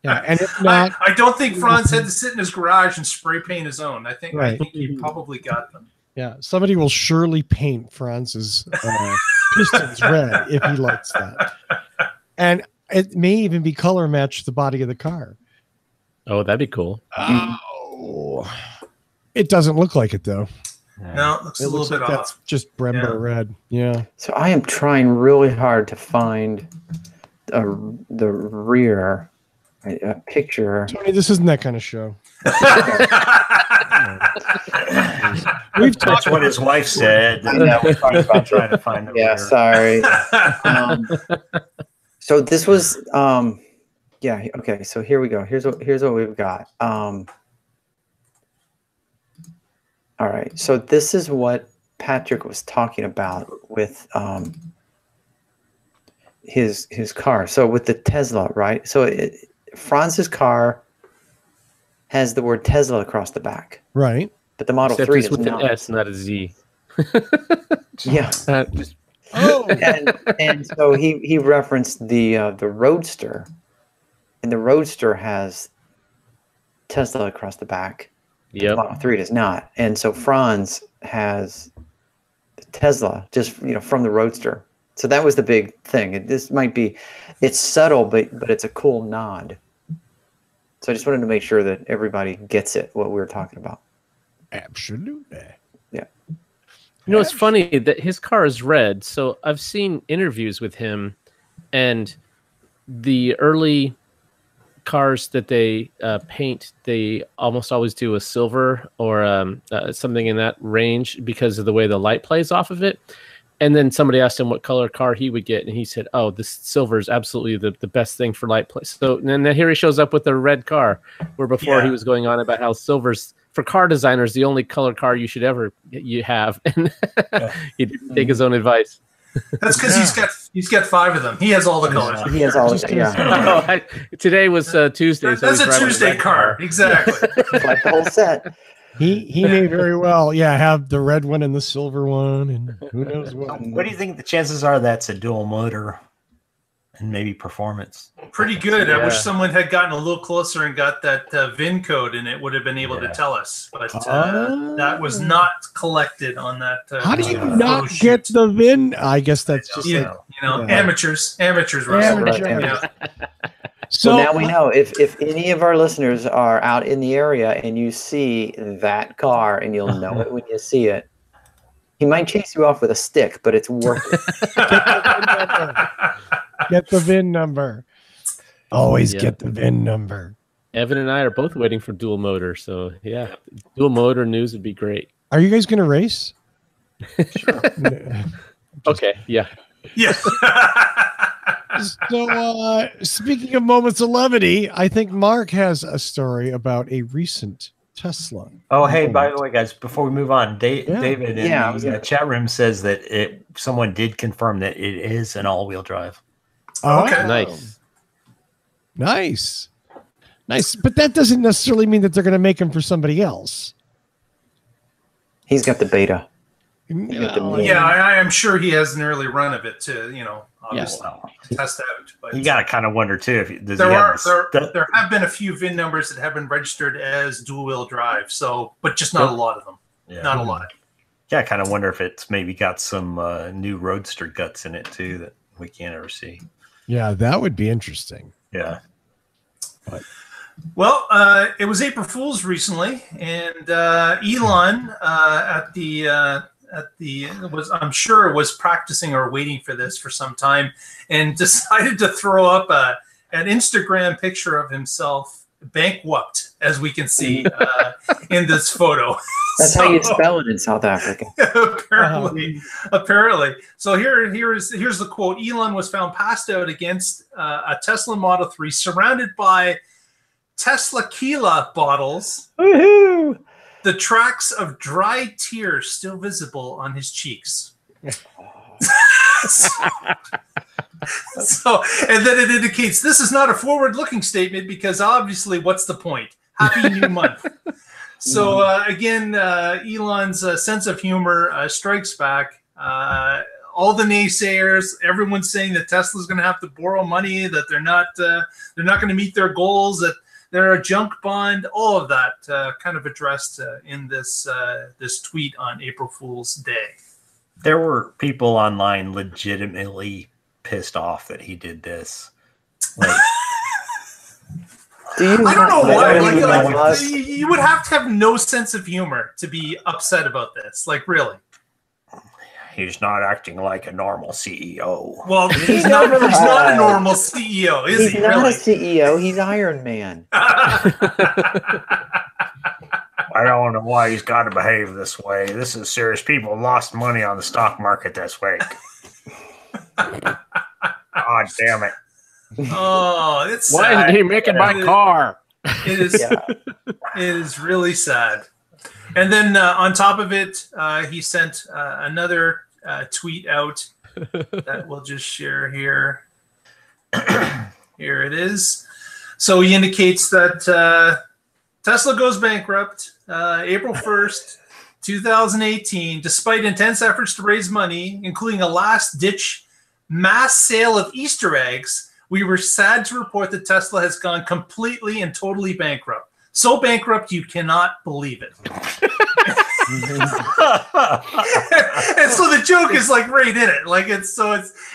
Speaker 1: Yeah, and if not,
Speaker 2: I don't think Franz had to sit in his garage and spray paint his own. I think he probably got them.
Speaker 1: Yeah, somebody will surely paint Franz's pistons red if he likes that, and it may even be color matched the body of the car.
Speaker 5: Oh, that'd be cool.
Speaker 1: Oh, it doesn't look like it though.
Speaker 2: No, it looks a little bit
Speaker 1: like
Speaker 2: off.
Speaker 1: That's just Brembo red. Yeah.
Speaker 3: So I am trying really hard to find the rear picture.
Speaker 1: Tony, this isn't that kind of show. We've
Speaker 4: talked what his wife said.
Speaker 3: I know. We talked about
Speaker 4: trying to find the rear.
Speaker 3: Sorry. So this was okay. So here we go. Here's what we've got. All right. So this is what Patrick was talking about with his car. So with the Tesla, right? So Franz's car has the word Tesla across the back,
Speaker 1: right?
Speaker 3: But the Model 3 does not.
Speaker 5: An S, not a Z.
Speaker 3: Yeah. And so he referenced the Roadster, and the Roadster has Tesla across the back.
Speaker 5: Yeah.
Speaker 3: Model 3 does not, and so Franz has the Tesla just from the Roadster. So that was the big thing. It's subtle, but it's a cool nod. So I just wanted to make sure that everybody gets it, what we were talking about.
Speaker 1: Absolutely.
Speaker 3: Yeah.
Speaker 5: It's funny that his car is red. So I've seen interviews with him, and the early cars that they paint, they almost always do a silver or something in that range because of the way the light plays off of it. And then somebody asked him what color car he would get, and he said, "Oh, this silver is absolutely the best thing for light play." So and then here he shows up with a red car, where before he was going on about how silver's for car designers the only color car you should ever have, and he didn't take his own advice.
Speaker 2: That's because he's got 5 of them. He has all the colors.
Speaker 3: He has all the
Speaker 5: Today was Tuesday. So
Speaker 2: that's a Tuesday car. Exactly.
Speaker 3: Like the whole set.
Speaker 1: He may very well, have the red one and the silver one, and who knows what.
Speaker 4: What do you think the chances are that's a dual motor and maybe performance?
Speaker 2: Pretty good. I wish someone had gotten a little closer and got that VIN code, and it would have been able to tell us. But that was not collected on that.
Speaker 1: How do you not get the VIN? I guess that's just
Speaker 2: amateurs. Russell.
Speaker 3: So now we know if any of our listeners are out in the area and you see that car, and you'll know it when you see it. He might chase you off with a stick, but it's worth it.
Speaker 1: Get the VIN number. Always get the VIN number.
Speaker 5: Evan and I are both waiting for dual motor, so yeah, dual motor news would be great.
Speaker 1: Are you guys going to race?
Speaker 3: Sure.
Speaker 5: Okay, yeah.
Speaker 2: Yeah.
Speaker 1: So, speaking of moments of levity, I think Mark has a story about a recent Tesla.
Speaker 4: Oh, hey, by the way, guys, before we move on, David in
Speaker 3: Yeah,
Speaker 4: the chat room says that someone did confirm that it is an all-wheel drive.
Speaker 2: Okay.
Speaker 1: Nice. But that doesn't necessarily mean that they're going to make them for somebody else.
Speaker 3: He's got the beta.
Speaker 2: Yeah, I am sure he has an early run of it to, obviously test out. But
Speaker 4: You got to kind of wonder too if
Speaker 2: there have been a few VIN numbers that have been registered as dual-wheel drive, but just not a lot of them.
Speaker 4: Yeah.
Speaker 2: Not a lot.
Speaker 4: Yeah, I kind of wonder if it's maybe got some new Roadster guts in it too that we can't ever see.
Speaker 1: Yeah, that would be interesting.
Speaker 4: Yeah.
Speaker 2: Well, it was April Fool's recently, and Elon I'm sure was practicing or waiting for this for some time, and decided to throw up an Instagram picture of himself bankrupt, as we can see in this photo.
Speaker 3: That's how you spell it in South Africa.
Speaker 2: Apparently. So here's the quote. Elon was found passed out against a Tesla Model 3, surrounded by Teslaquila bottles.
Speaker 3: Woohoo!
Speaker 2: The tracks of dry tears still visible on his cheeks. So, and then it indicates this is not a forward-looking statement because obviously, what's the point? Happy New Month. So again, Elon's sense of humor strikes back. All the naysayers, everyone's saying that Tesla's going to have to borrow money, that they're not going to meet their goals, that they're a junk bond. All of that kind of addressed in this tweet on April Fool's Day.
Speaker 4: There were people online legitimately pissed off that he did this. Like,
Speaker 2: I don't know why. You would have to have no sense of humor to be upset about this. Like, really.
Speaker 4: He's not acting like a normal CEO.
Speaker 2: Well, he's not a normal CEO, is he?
Speaker 3: He's not a CEO. He's Iron Man.
Speaker 4: I don't know why he's got to behave this way. This is serious. People lost money on the stock market this week. God damn it.
Speaker 2: Oh, it's
Speaker 5: why
Speaker 2: sad.
Speaker 5: isn't he making my car?
Speaker 2: It is. It is really sad. And then on top of it, he sent another tweet out that we'll just share here. Here it is. So he indicates that Tesla goes bankrupt April 1st, 2018, despite intense efforts to raise money, including a last-ditch mass sale of Easter eggs. We were sad to report that Tesla has gone completely and totally bankrupt. So bankrupt you cannot believe it. And so the joke is like right in it.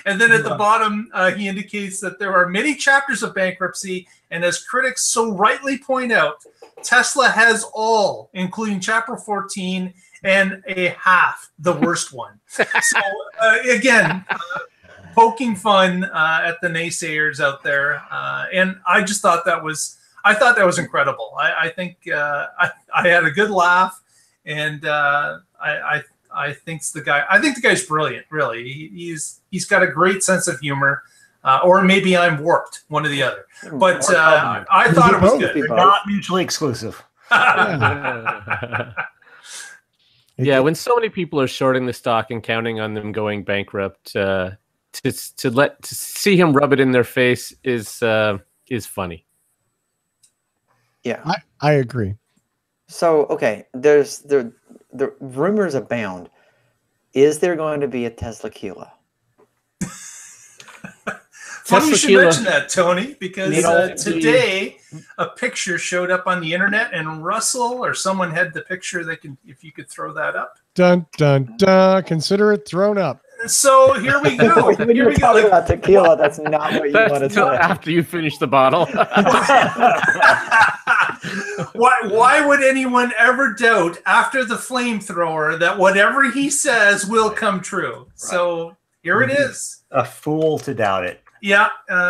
Speaker 2: And then at the bottom he indicates that there are many chapters of bankruptcy, and as critics so rightly point out, Tesla has all, including chapter 14 and a half, the worst one. So again, poking fun at the naysayers out there, and I just thought that was incredible. I think I had a good laugh, and I think the guy's brilliant. Really, he's got a great sense of humor, or maybe I'm warped, one or the other. But I thought it was good.
Speaker 4: They're not mutually exclusive.
Speaker 5: Yeah, when so many people are shorting the stock and counting on them going bankrupt, to see him rub it in their face is funny.
Speaker 3: Yeah,
Speaker 1: I agree.
Speaker 3: So okay, the rumors abound. Is there going to be a Teslaquila?
Speaker 2: Funny you should mention that, Tony, because today a picture showed up on the internet, and Russell or someone had the picture. If you could throw that up.
Speaker 1: Dun dun dun! Consider it thrown up.
Speaker 2: So here we go.
Speaker 3: When you're talking about tequila, that's not what you want to say.
Speaker 5: After you finish the bottle.
Speaker 2: Why would anyone ever doubt after the flamethrower that whatever he says will come true? Right. So here it is.
Speaker 4: A fool to doubt it.
Speaker 2: Yeah.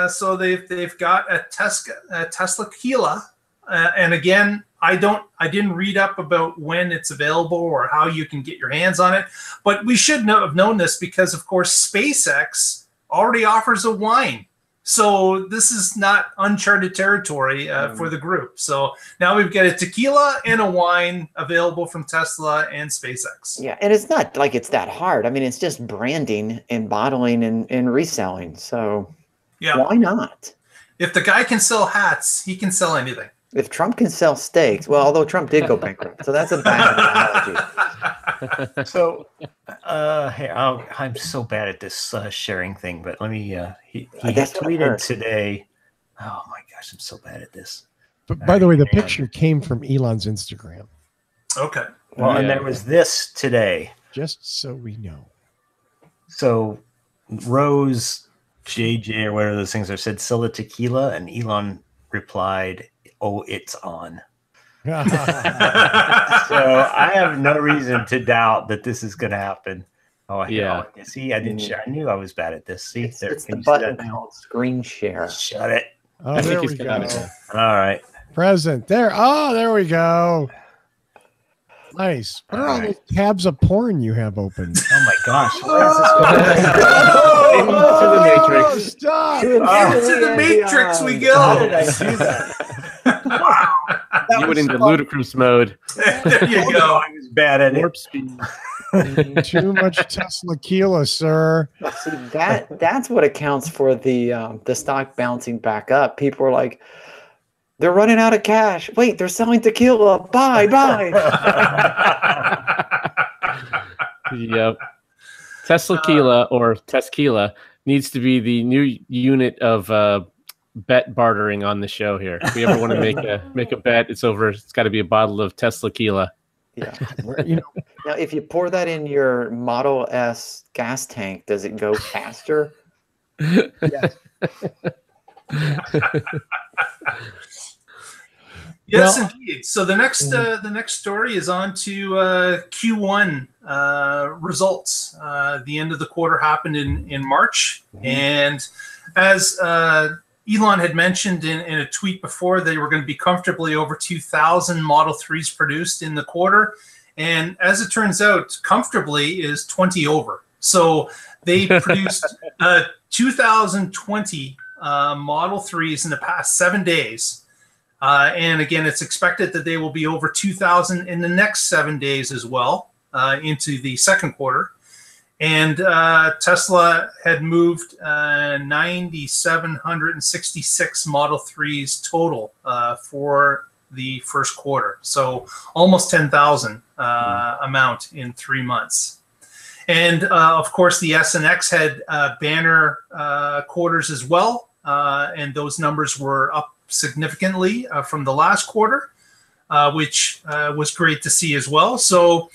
Speaker 2: So they've got a Tesla Kila, and again, I didn't read up about when it's available or how you can get your hands on it, but we should have known this because, of course, SpaceX already offers a wine. So this is not uncharted territory for the group. So now we've got a tequila and a wine available from Tesla and SpaceX.
Speaker 3: Yeah, and it's not like it's that hard. I mean, it's just branding and bottling and reselling. So why not?
Speaker 2: If the guy can sell hats, he can sell anything.
Speaker 3: If Trump can sell steaks, well, although Trump did go bankrupt, so that's a bad analogy.
Speaker 4: So, hey, I'm so bad at this sharing thing, but let me. He tweeted today. Oh my gosh, I'm so bad at this.
Speaker 1: But by the way, the picture came from Elon's Instagram.
Speaker 2: Okay.
Speaker 4: Well, and there was this today.
Speaker 1: Just so we know.
Speaker 4: So, Rose, JJ, or whatever those things are, said, "Sell the tequila," and Elon replied, "Oh, it's on." So I have no reason to doubt that this is going to happen. Oh, yeah. See, I didn't share. I knew I was bad at this. See,
Speaker 3: it's the button called screen share.
Speaker 4: Shut it.
Speaker 1: Oh, I think he's got it.
Speaker 4: All right.
Speaker 1: Present there. Oh, there we go. Nice. What are all those tabs of porn you have open?
Speaker 4: Oh my gosh.
Speaker 5: Into the Matrix.
Speaker 1: Stop.
Speaker 2: Into the Matrix we go.
Speaker 4: How did I do that?
Speaker 2: Wow.
Speaker 5: You went into ludicrous mode.
Speaker 2: There you go.
Speaker 4: I was bad at
Speaker 5: Warp speed.
Speaker 1: Too much Tesla Kila, sir.
Speaker 3: See, that's what accounts for the stock bouncing back up. People are like, they're running out of cash. Wait, they're selling tequila. Buy.
Speaker 5: Yep. Tesla Kila or Teskila needs to be the new unit of bet bartering on the show here. If we ever want to make a bet, it's got to be a bottle of Tesla Kila.
Speaker 3: Yeah. Now, if you pour that in your Model S gas tank, does it go faster?
Speaker 1: Yes.
Speaker 2: Yes, indeed. So the next story is on to Q1 results. The end of the quarter happened in March, and as Elon had mentioned in a tweet before, they were going to be comfortably over 2,000 Model 3s produced in the quarter, and as it turns out, comfortably is 20 over. So they produced 2,020 Model 3s in the past 7 days. And again, it's expected that they will be over 2,000 in the next 7 days as well, into the second quarter. And Tesla had moved 9,766 Model 3s total for the first quarter. So almost 10,000 amount in 3 months. And of course, the S and X had banner quarters as well. And those numbers were up significantly from the last quarter, which was great to see as well. So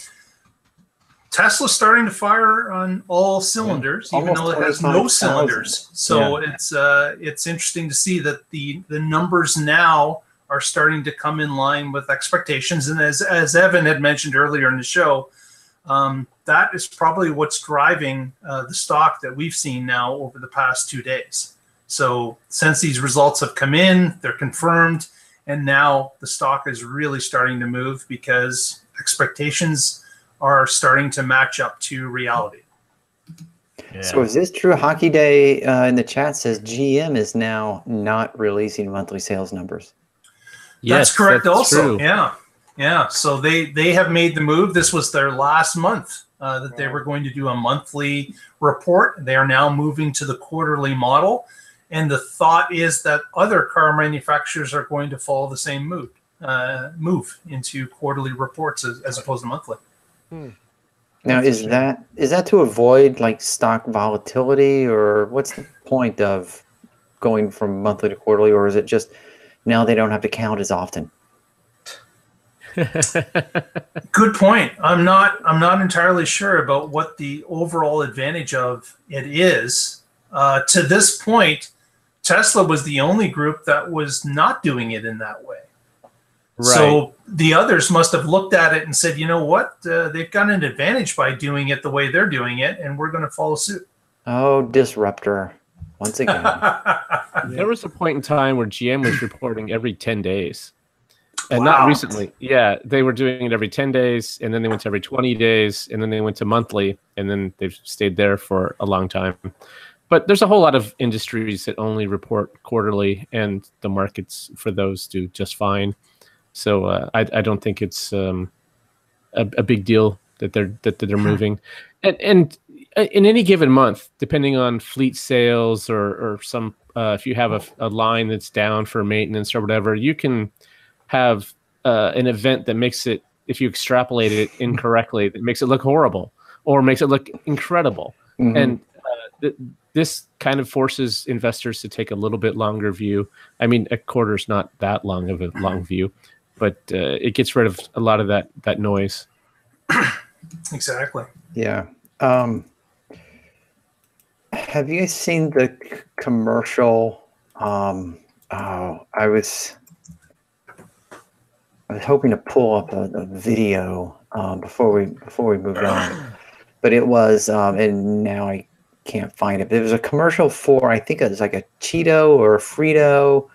Speaker 2: Tesla's starting to fire on all cylinders, even though it has no cylinders. So it's interesting to see that the numbers now are starting to come in line with expectations. And as Evan had mentioned earlier in the show, that is probably what's driving the stock that we've seen now over the past 2 days. So since these results have come in, they're confirmed, and now the stock is really starting to move because expectations are starting to match up to reality.
Speaker 3: Yeah. So is this true? Hockey Day in the chat says GM is now not releasing monthly sales numbers.
Speaker 2: Yes, that's correct. That's also, true. Yeah. So they have made the move. This was their last month that they were going to do a monthly report. They are now moving to the quarterly model. And the thought is that other car manufacturers are going to follow the same move into quarterly reports as opposed to monthly.
Speaker 3: Now, is that to avoid like stock volatility, or what's the point of going from monthly to quarterly, or is it just now they don't have to count as often?
Speaker 2: Good point. I'm not entirely sure about what the overall advantage of it is. To this point, Tesla was the only group that was not doing it in that way. So the others must have looked at it and said, you know what, they've got an advantage by doing it the way they're doing it, and we're going to follow suit.
Speaker 3: Oh, disruptor. Once again.
Speaker 5: There was a point in time where GM was reporting every 10 days. And
Speaker 2: Wow.
Speaker 5: not recently. Yeah, they were doing it every 10 days, and then they went to every 20 days, and then they went to monthly, and then they've stayed there for a long time. But there's a whole lot of industries that only report quarterly, and the markets for those do just fine. So I don't think it's a big deal that they're moving. And in any given month, depending on fleet sales or some if you have a line that's down for maintenance or whatever, you can have an event that makes it, if you extrapolate it incorrectly, that makes it look horrible or makes it look incredible.
Speaker 3: Mm-hmm.
Speaker 5: And this kind of forces investors to take a little bit longer view. I mean, a quarter's not that long of a long view, but it gets rid of a lot of that noise.
Speaker 2: Exactly.
Speaker 3: Yeah. Have you guys seen the commercial? I was hoping to pull up a video before we moved on, but it was and now I can't find it. But it was a commercial for, I think it was like a Cheeto or a Frito.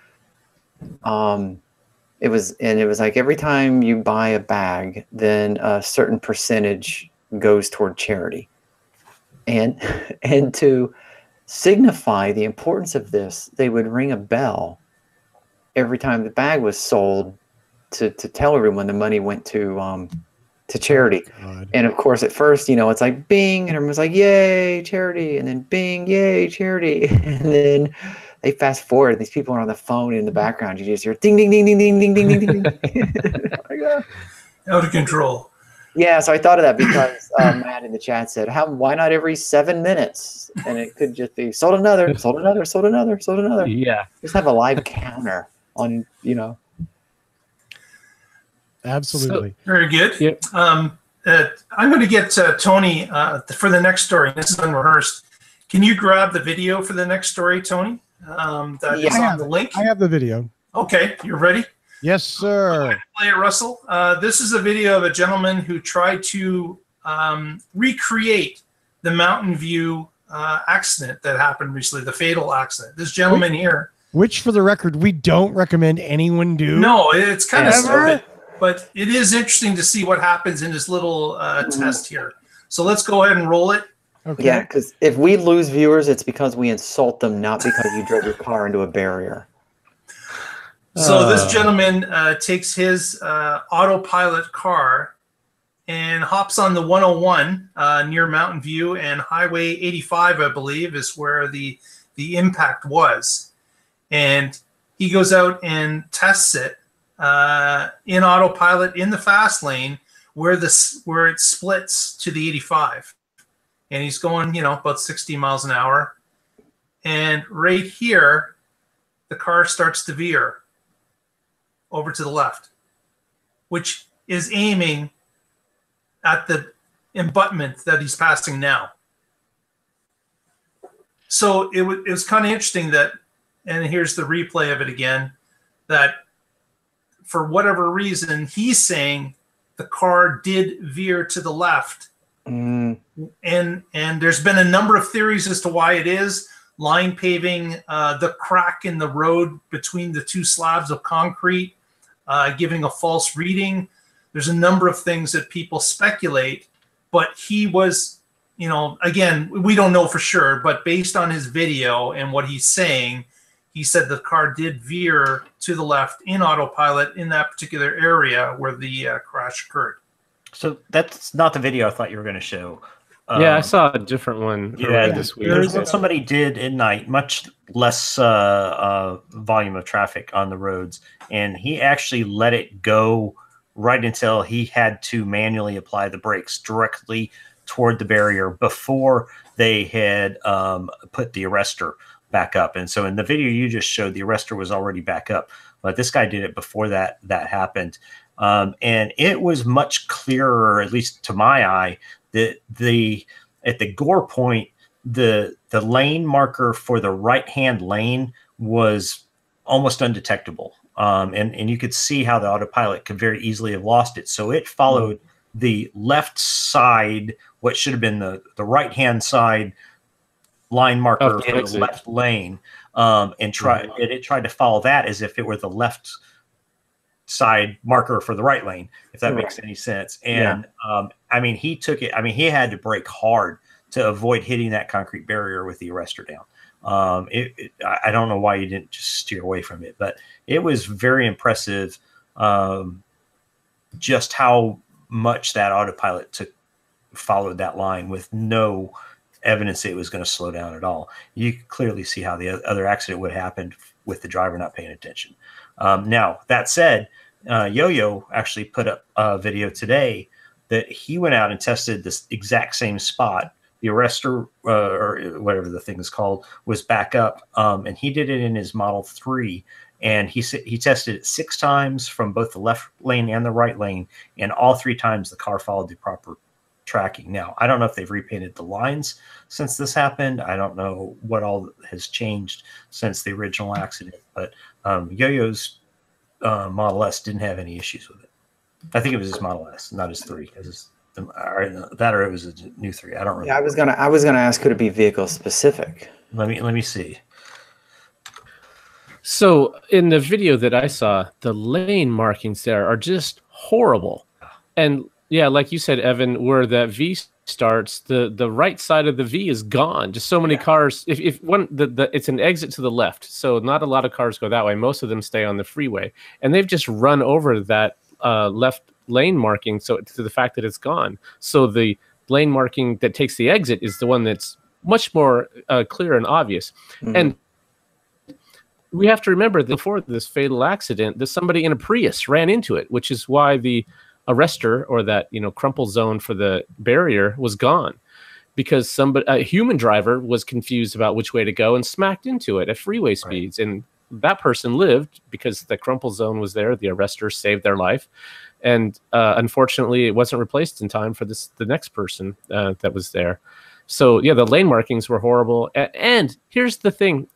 Speaker 3: It was like every time you buy a bag, then a certain percentage goes toward charity. And to signify the importance of this, they would ring a bell every time the bag was sold to tell everyone the money went to charity.
Speaker 1: God.
Speaker 3: And of course, at first, it's like bing, and everyone's like, "Yay, charity!" And then bing, "Yay, charity!" And then they fast forward. These people are on the phone in the background. You just hear ding, ding, ding, ding, ding, ding, ding, ding, ding.
Speaker 2: Out of control.
Speaker 3: Yeah, so I thought of that because Matt in the chat said, why not every 7 minutes? And it could just be sold another, sold another, sold another, sold another.
Speaker 5: Yeah.
Speaker 3: Just have a live counter on,
Speaker 1: Absolutely.
Speaker 2: Very good.
Speaker 5: Yep.
Speaker 2: I'm going to get Tony for the next story. This is unrehearsed. Can you grab the video for the next story, Tony? That is on the link.
Speaker 1: I have the video.
Speaker 2: Okay, you're ready?
Speaker 1: Yes, sir.
Speaker 2: Play it, Russell. This is a video of a gentleman who tried to recreate the Mountain View accident that happened recently, the fatal accident. This gentleman here.
Speaker 1: Which, for the record, we don't recommend anyone do.
Speaker 2: No, it's kind of
Speaker 1: Ever?
Speaker 2: stupid, but it is interesting to see what happens in this little test here. So let's go ahead and roll it.
Speaker 1: Okay.
Speaker 3: Yeah, because if we lose viewers, it's because we insult them, not because you drove your car into a barrier.
Speaker 2: So this gentleman takes his autopilot car and hops on the 101 near Mountain View, and Highway 85, I believe, is where the impact was. And he goes out and tests it in autopilot in the fast lane where it splits to the 85. And he's going, about 60 miles an hour. And right here, the car starts to veer over to the left, which is aiming at the abutment that he's passing now. So it was kind of interesting that, and here's the replay of it again, that for whatever reason, he's saying the car did veer to the left. And there's been a number of theories as to why it is. Line paving, the crack in the road between the two slabs of concrete, giving a false reading. There's a number of things that people speculate, but he was, again, we don't know for sure, but based on his video and what he's saying, he said the car did veer to the left in autopilot in that particular area where the crash occurred.
Speaker 4: So that's not the video I thought you were going to show.
Speaker 5: Yeah, I saw a different one earlier this week.
Speaker 4: There's what somebody did at night, much less volume of traffic on the roads, and he actually let it go right until he had to manually apply the brakes directly toward the barrier before they had put the arrestor back up. And so in the video you just showed, the arrestor was already back up, but this guy did it before that happened. And it was much clearer, at least to my eye, that at the gore point, the lane marker for the right-hand lane was almost undetectable. and you could see how the autopilot could very easily have lost it. So it followed the left side, what should have been the right-hand side line marker for the left lane, and it tried to follow that as if it were the left side marker for the right lane, if that makes any sense. And I mean, he took it. I mean, he had to brake hard to avoid hitting that concrete barrier with the arrestor down. I don't know why you didn't just steer away from it, but it was very impressive just how much that autopilot followed that line with no evidence it was going to slow down at all. You could clearly see how the other accident would have happened with the driver not paying attention. Now, that said, Yo-Yo actually put up a video today that he went out and tested this exact same spot. The arrestor, or whatever the thing is called, was back up, and he did it in his Model 3. And he tested it 6 times from both the left lane and the right lane, and all 3 times the car followed the proper tracking. Now, I don't know if they've repainted the lines since this happened. I don't know what all has changed since the original accident, but Yo-Yo's Model S didn't have any issues with it. I think it was his Model S, not his 3. That or it was a new 3. I don't remember.
Speaker 3: Yeah, I was gonna ask, could it be vehicle specific?
Speaker 4: Let me see.
Speaker 5: So in the video that I saw, the lane markings there are just horrible. And yeah, like you said, Evan, where that V starts, the right side of the V is gone. Just so many cars. If one it's an exit to the left, so not a lot of cars go that way. Most of them stay on the freeway, and they've just run over that left lane marking, so to the fact that it's gone. So the lane marking that takes the exit is the one that's much more clear and obvious. And we have to remember that before this fatal accident, that somebody in a Prius ran into it, which is why the arrestor, or that crumple zone for the barrier, was gone, because a human driver was confused about which way to go and smacked into it at freeway speeds. And that person lived because the crumple zone was there. The arrestor saved their life. And unfortunately, it wasn't replaced in time for the next person that was there. So yeah, the lane markings were horrible. And here's the thing.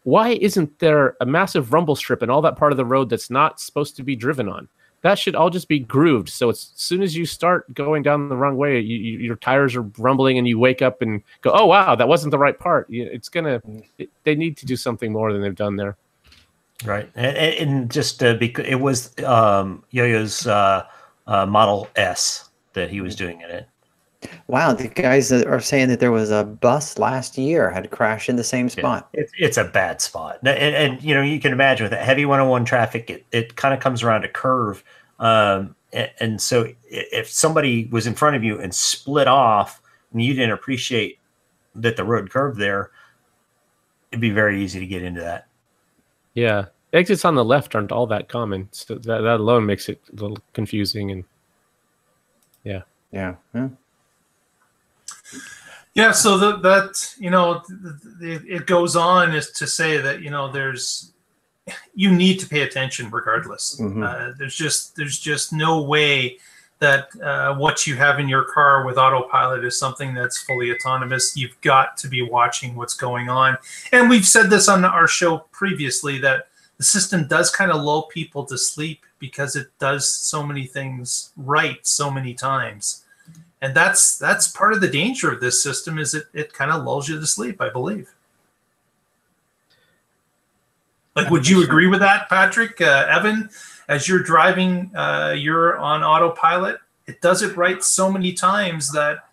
Speaker 5: Why isn't there a massive rumble strip in all that part of the road that's not supposed to be driven on? That should all just be grooved. So as soon as you start going down the wrong way, your tires are rumbling and you wake up and go, oh, wow, that wasn't the right part. They need to do something more than they've done there.
Speaker 4: Right. And just because it was Yo-Yo's Model S that he was doing it in.
Speaker 3: Wow, the guys that are saying that there was a bus last year had crashed in the same spot.
Speaker 4: Yeah, it's a bad spot. And you can imagine with that heavy 101 traffic, it kind of comes around a curve. And so if somebody was in front of you and split off and you didn't appreciate that the road curved there, it'd be very easy to get into that.
Speaker 5: Yeah. Exits on the left aren't all that common. So that alone makes it a little confusing. And yeah.
Speaker 2: Yeah, so it goes on is to say that you need to pay attention regardless. There's just no way that what you have in your car with autopilot is something that's fully autonomous. You've got to be watching what's going on, and we've said this on our show previously that the system does kind of lull people to sleep because it does so many things right so many times. And that's part of the danger of this system, is it kind of lulls you to sleep, I believe. Like, would you agree with that, Patrick? Evan, as you're driving, you're on autopilot. It does it right so many times that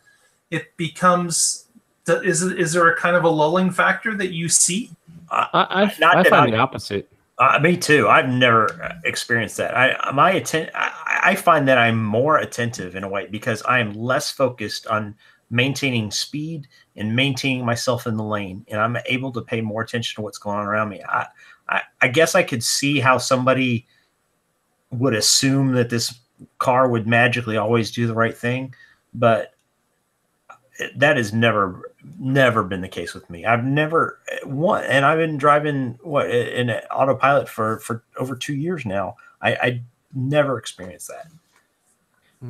Speaker 2: it becomes, is there a kind of a lulling factor that you see?
Speaker 5: I find the opposite.
Speaker 4: Me too. I've never experienced that. I find that I'm more attentive in a way because I am less focused on maintaining speed and maintaining myself in the lane, and I'm able to pay more attention to what's going on around me. I guess I could see how somebody would assume that this car would magically always do the right thing, but that has never been the case with me. I've never and I've been driving in an autopilot for over 2 years now. I never experienced that.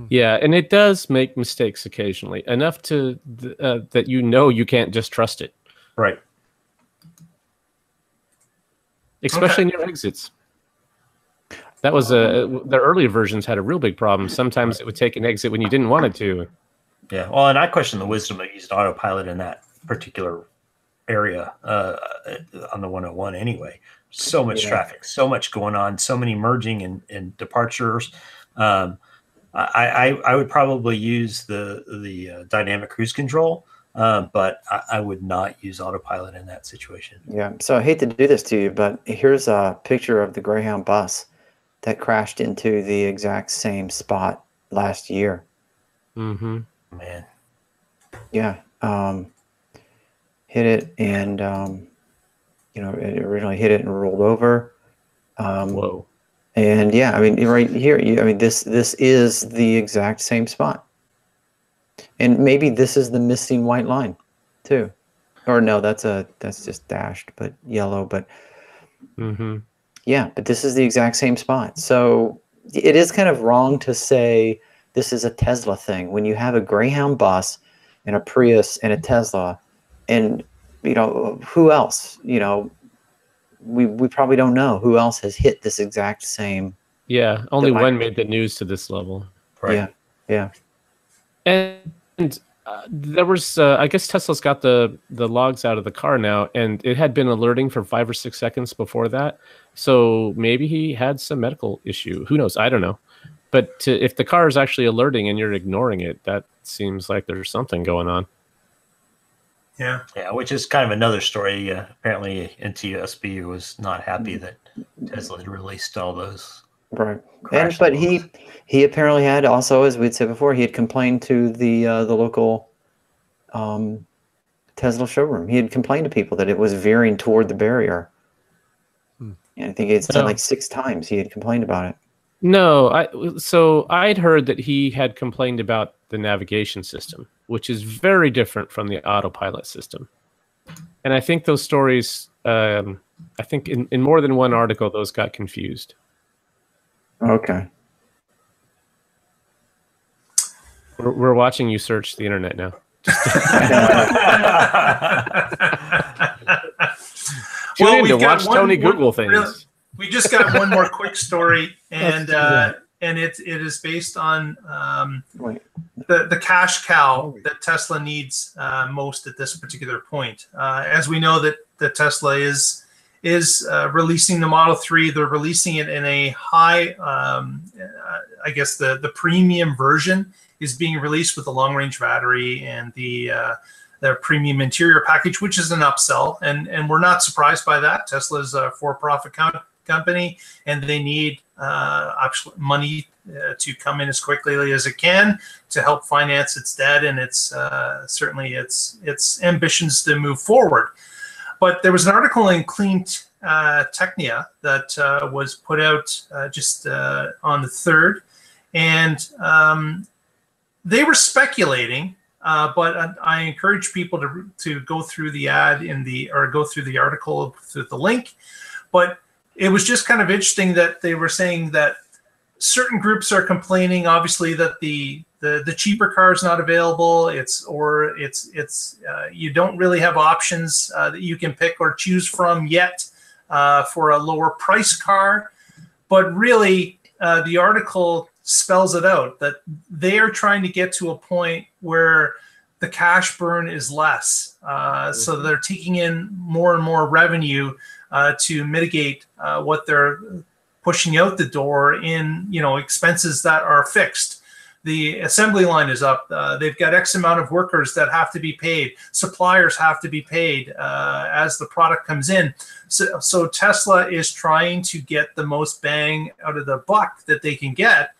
Speaker 5: Yeah, and it does make mistakes occasionally, enough to that you can't just trust it.
Speaker 4: Right.
Speaker 5: Especially near exits. That was the earlier versions had a real big problem. Sometimes it would take an exit when you didn't want it to.
Speaker 4: Yeah, well, and I question the wisdom of using autopilot in that particular area on the 101 anyway. So much traffic, so much going on, so many merging and departures. I would probably use the dynamic cruise control, but I would not use autopilot in that situation.
Speaker 3: Yeah, so I hate to do this to you, but here's a picture of the Greyhound bus that crashed into the exact same spot last year.
Speaker 5: Mm-hmm.
Speaker 4: Man.
Speaker 3: Yeah. Hit it and, it originally hit it and rolled over.
Speaker 5: Whoa.
Speaker 3: And yeah, I mean, right here, this is the exact same spot. And maybe this is the missing white line too. Or no, that's just dashed, but yellow, but yeah, but this is the exact same spot. So it is kind of wrong to say this is a Tesla thing when you have a Greyhound bus and a Prius and a Tesla, and who else? We probably don't know who else has hit this exact same.
Speaker 5: Yeah, only one made the news to this level.
Speaker 4: Right.
Speaker 3: Yeah.
Speaker 5: And there was, I guess Tesla's got the logs out of the car now, and it had been alerting for 5 or 6 seconds before that. So maybe he had some medical issue. Who knows? I don't know. But if the car is actually alerting and you're ignoring it, that seems like there's something going on.
Speaker 2: Yeah.
Speaker 4: Yeah, which is kind of another story. Apparently, NTSB was not happy that Tesla had released all those.
Speaker 3: Right. But he apparently had also, as we'd said before, he had complained to the local Tesla showroom. He had complained to people that it was veering toward the barrier. And I think it's done like 6 times he had complained about it.
Speaker 5: No, I'd heard that he had complained about the navigation system, which is very different from the autopilot system. And I think those stories, I think in more than one article, those got confused.
Speaker 3: Okay.
Speaker 5: We're watching you search the internet now. Tune in to watch Tony Google things.
Speaker 2: We just got one more quick story, and it is based on the cash cow that Tesla needs most at this particular point. As we know that Tesla is releasing the Model 3. They're releasing it in a high, I guess the premium version is being released with the long range battery and the premium interior package, which is an upsell. And we're not surprised by that. Tesla's a for-profit company, and they need money to come in as quickly as it can to help finance its debt and its certainly its ambitions to move forward. But there was an article in Clean Technia that was put out just on the 3rd, and they were speculating. But I encourage people to go through the ad go through the article through the link. But it was just kind of interesting that they were saying that certain groups are complaining, obviously, that the cheaper car is not available. You don't really have options that you can pick or choose from yet for a lower price car. But really, the article spells it out that they are trying to get to a point where the cash burn is less. So they're taking in more and more revenue to mitigate what they're pushing out the door in, expenses that are fixed. The assembly line is up. They've got X amount of workers that have to be paid. Suppliers have to be paid as the product comes in. So Tesla is trying to get the most bang out of the buck that they can get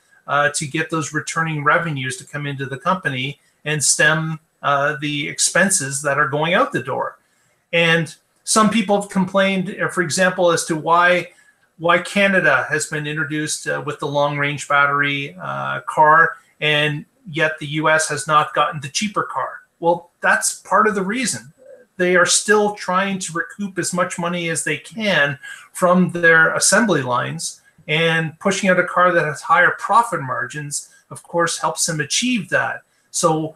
Speaker 2: to get those returning revenues to come into the company and stem the expenses that are going out the door. And some people have complained, for example, as to why Canada has been introduced with the long-range battery car, and yet the U.S. has not gotten the cheaper car. Well, that's part of the reason. They are still trying to recoup as much money as they can from their assembly lines, and pushing out a car that has higher profit margins, of course, helps them achieve that. So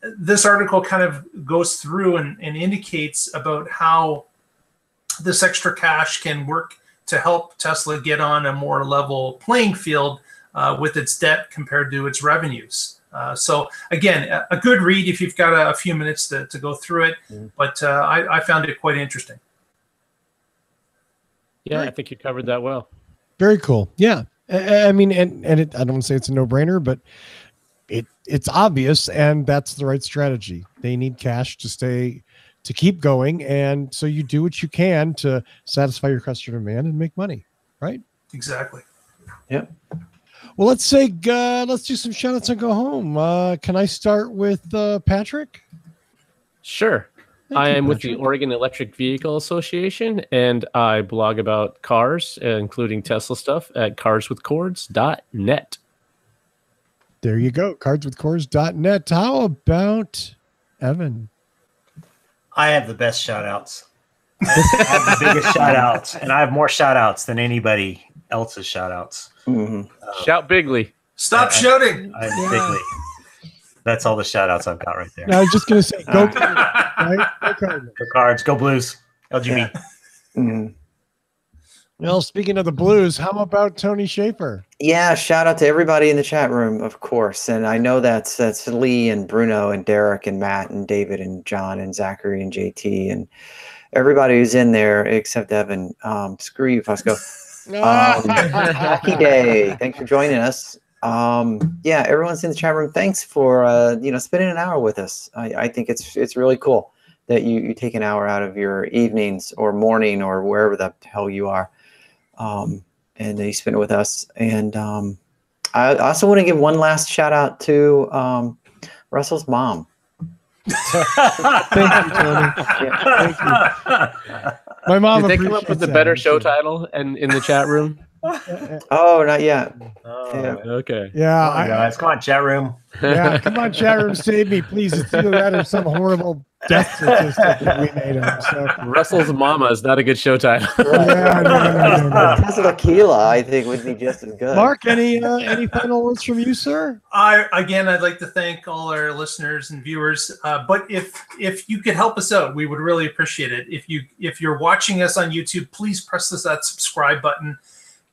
Speaker 2: this article kind of goes through and indicates about how this extra cash can work to help Tesla get on a more level playing field with its debt compared to its revenues. So again, a good read if you've got a few minutes to go through it. But I found it quite interesting.
Speaker 5: Yeah, I think you covered that well.
Speaker 1: Very cool. Yeah. I mean, and I don't want to say it's a no-brainer, but it's obvious, and that's the right strategy. They need cash to keep going, and so you do what you can to satisfy your customer demand and make money, right?
Speaker 2: Exactly.
Speaker 3: Yep.
Speaker 1: Well, let's do some shout-outs and go home. Can I start with Patrick?
Speaker 5: Sure. I am with the Oregon Electric Vehicle Association, and I blog about cars, including Tesla stuff, at carswithcords.net.
Speaker 1: There you go, carswithcords.net. How about Evan?
Speaker 4: I have the best shout-outs. I have the biggest shout-outs, and I have more shout-outs than anybody else's shout-outs.
Speaker 5: Shout bigly.
Speaker 2: Stop shouting.
Speaker 4: Bigly. That's all the shout-outs I've got right there.
Speaker 1: I was just going to say, go Cards, right?
Speaker 4: Go Cards, go Blues, LGB.
Speaker 3: Yeah.
Speaker 1: Well, speaking of the Blues, how about Tony Schaefer?
Speaker 3: Yeah, shout out to everybody in the chat room, of course. And I know that's Lee and Bruno and Derek and Matt and David and John and Zachary and JT and everybody who's in there except Evan. Screw you, Fusco. Happy day. Thanks for joining us. Yeah, everyone's in the chat room. Thanks for spending an hour with us. I think it's really cool that you take an hour out of your evenings or morning or wherever the hell you are. And you spend it with us. And I also want to give one last shout out to Russell's mom.
Speaker 1: Thank you, Tony. Yeah, thank you. My mom.
Speaker 5: Did they come up with a better show title in the chat room?
Speaker 3: Oh, not yet.
Speaker 4: Oh,
Speaker 3: Yeah.
Speaker 5: Okay.
Speaker 1: Yeah,
Speaker 4: guys, come on, chat room.
Speaker 1: yeah. Come on, chat room, save me, please. It's either that or some horrible death statistic that we made up. So
Speaker 5: Russell's Mama is not a good show title.
Speaker 1: yeah, no.
Speaker 3: Tesla Tequila, I think, would be just as good.
Speaker 1: Mark, any final words from you, sir?
Speaker 2: I'd like to thank all our listeners and viewers. But if you could help us out, we would really appreciate it. If you're watching us on YouTube, please press that subscribe button.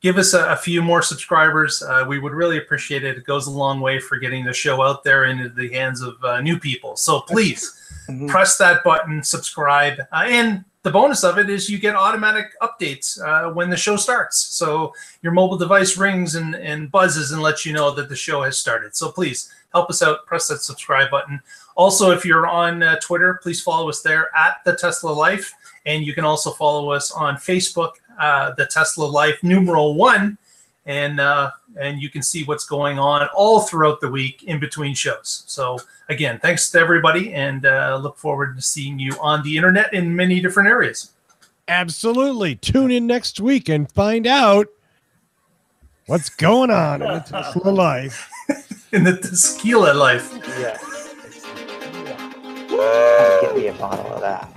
Speaker 2: Give us a few more subscribers. We would really appreciate it. It goes a long way for getting the show out there into the hands of new people. So please press that button, subscribe. And the bonus of it is you get automatic updates when the show starts. So your mobile device rings and buzzes and lets you know that the show has started. So please help us out. Press that subscribe button. Also, if you're on Twitter, please follow us there at The Tesla Life. And you can also follow us on Facebook, The Tesla Life #1, and you can see what's going on all throughout the week in between shows. So again, thanks to everybody, and look forward to seeing you on the internet in many different areas.
Speaker 1: Absolutely. Tune in next week and find out what's going on in the Tesla life.
Speaker 2: In the tequila life.
Speaker 3: Yeah. Get me a bottle of that.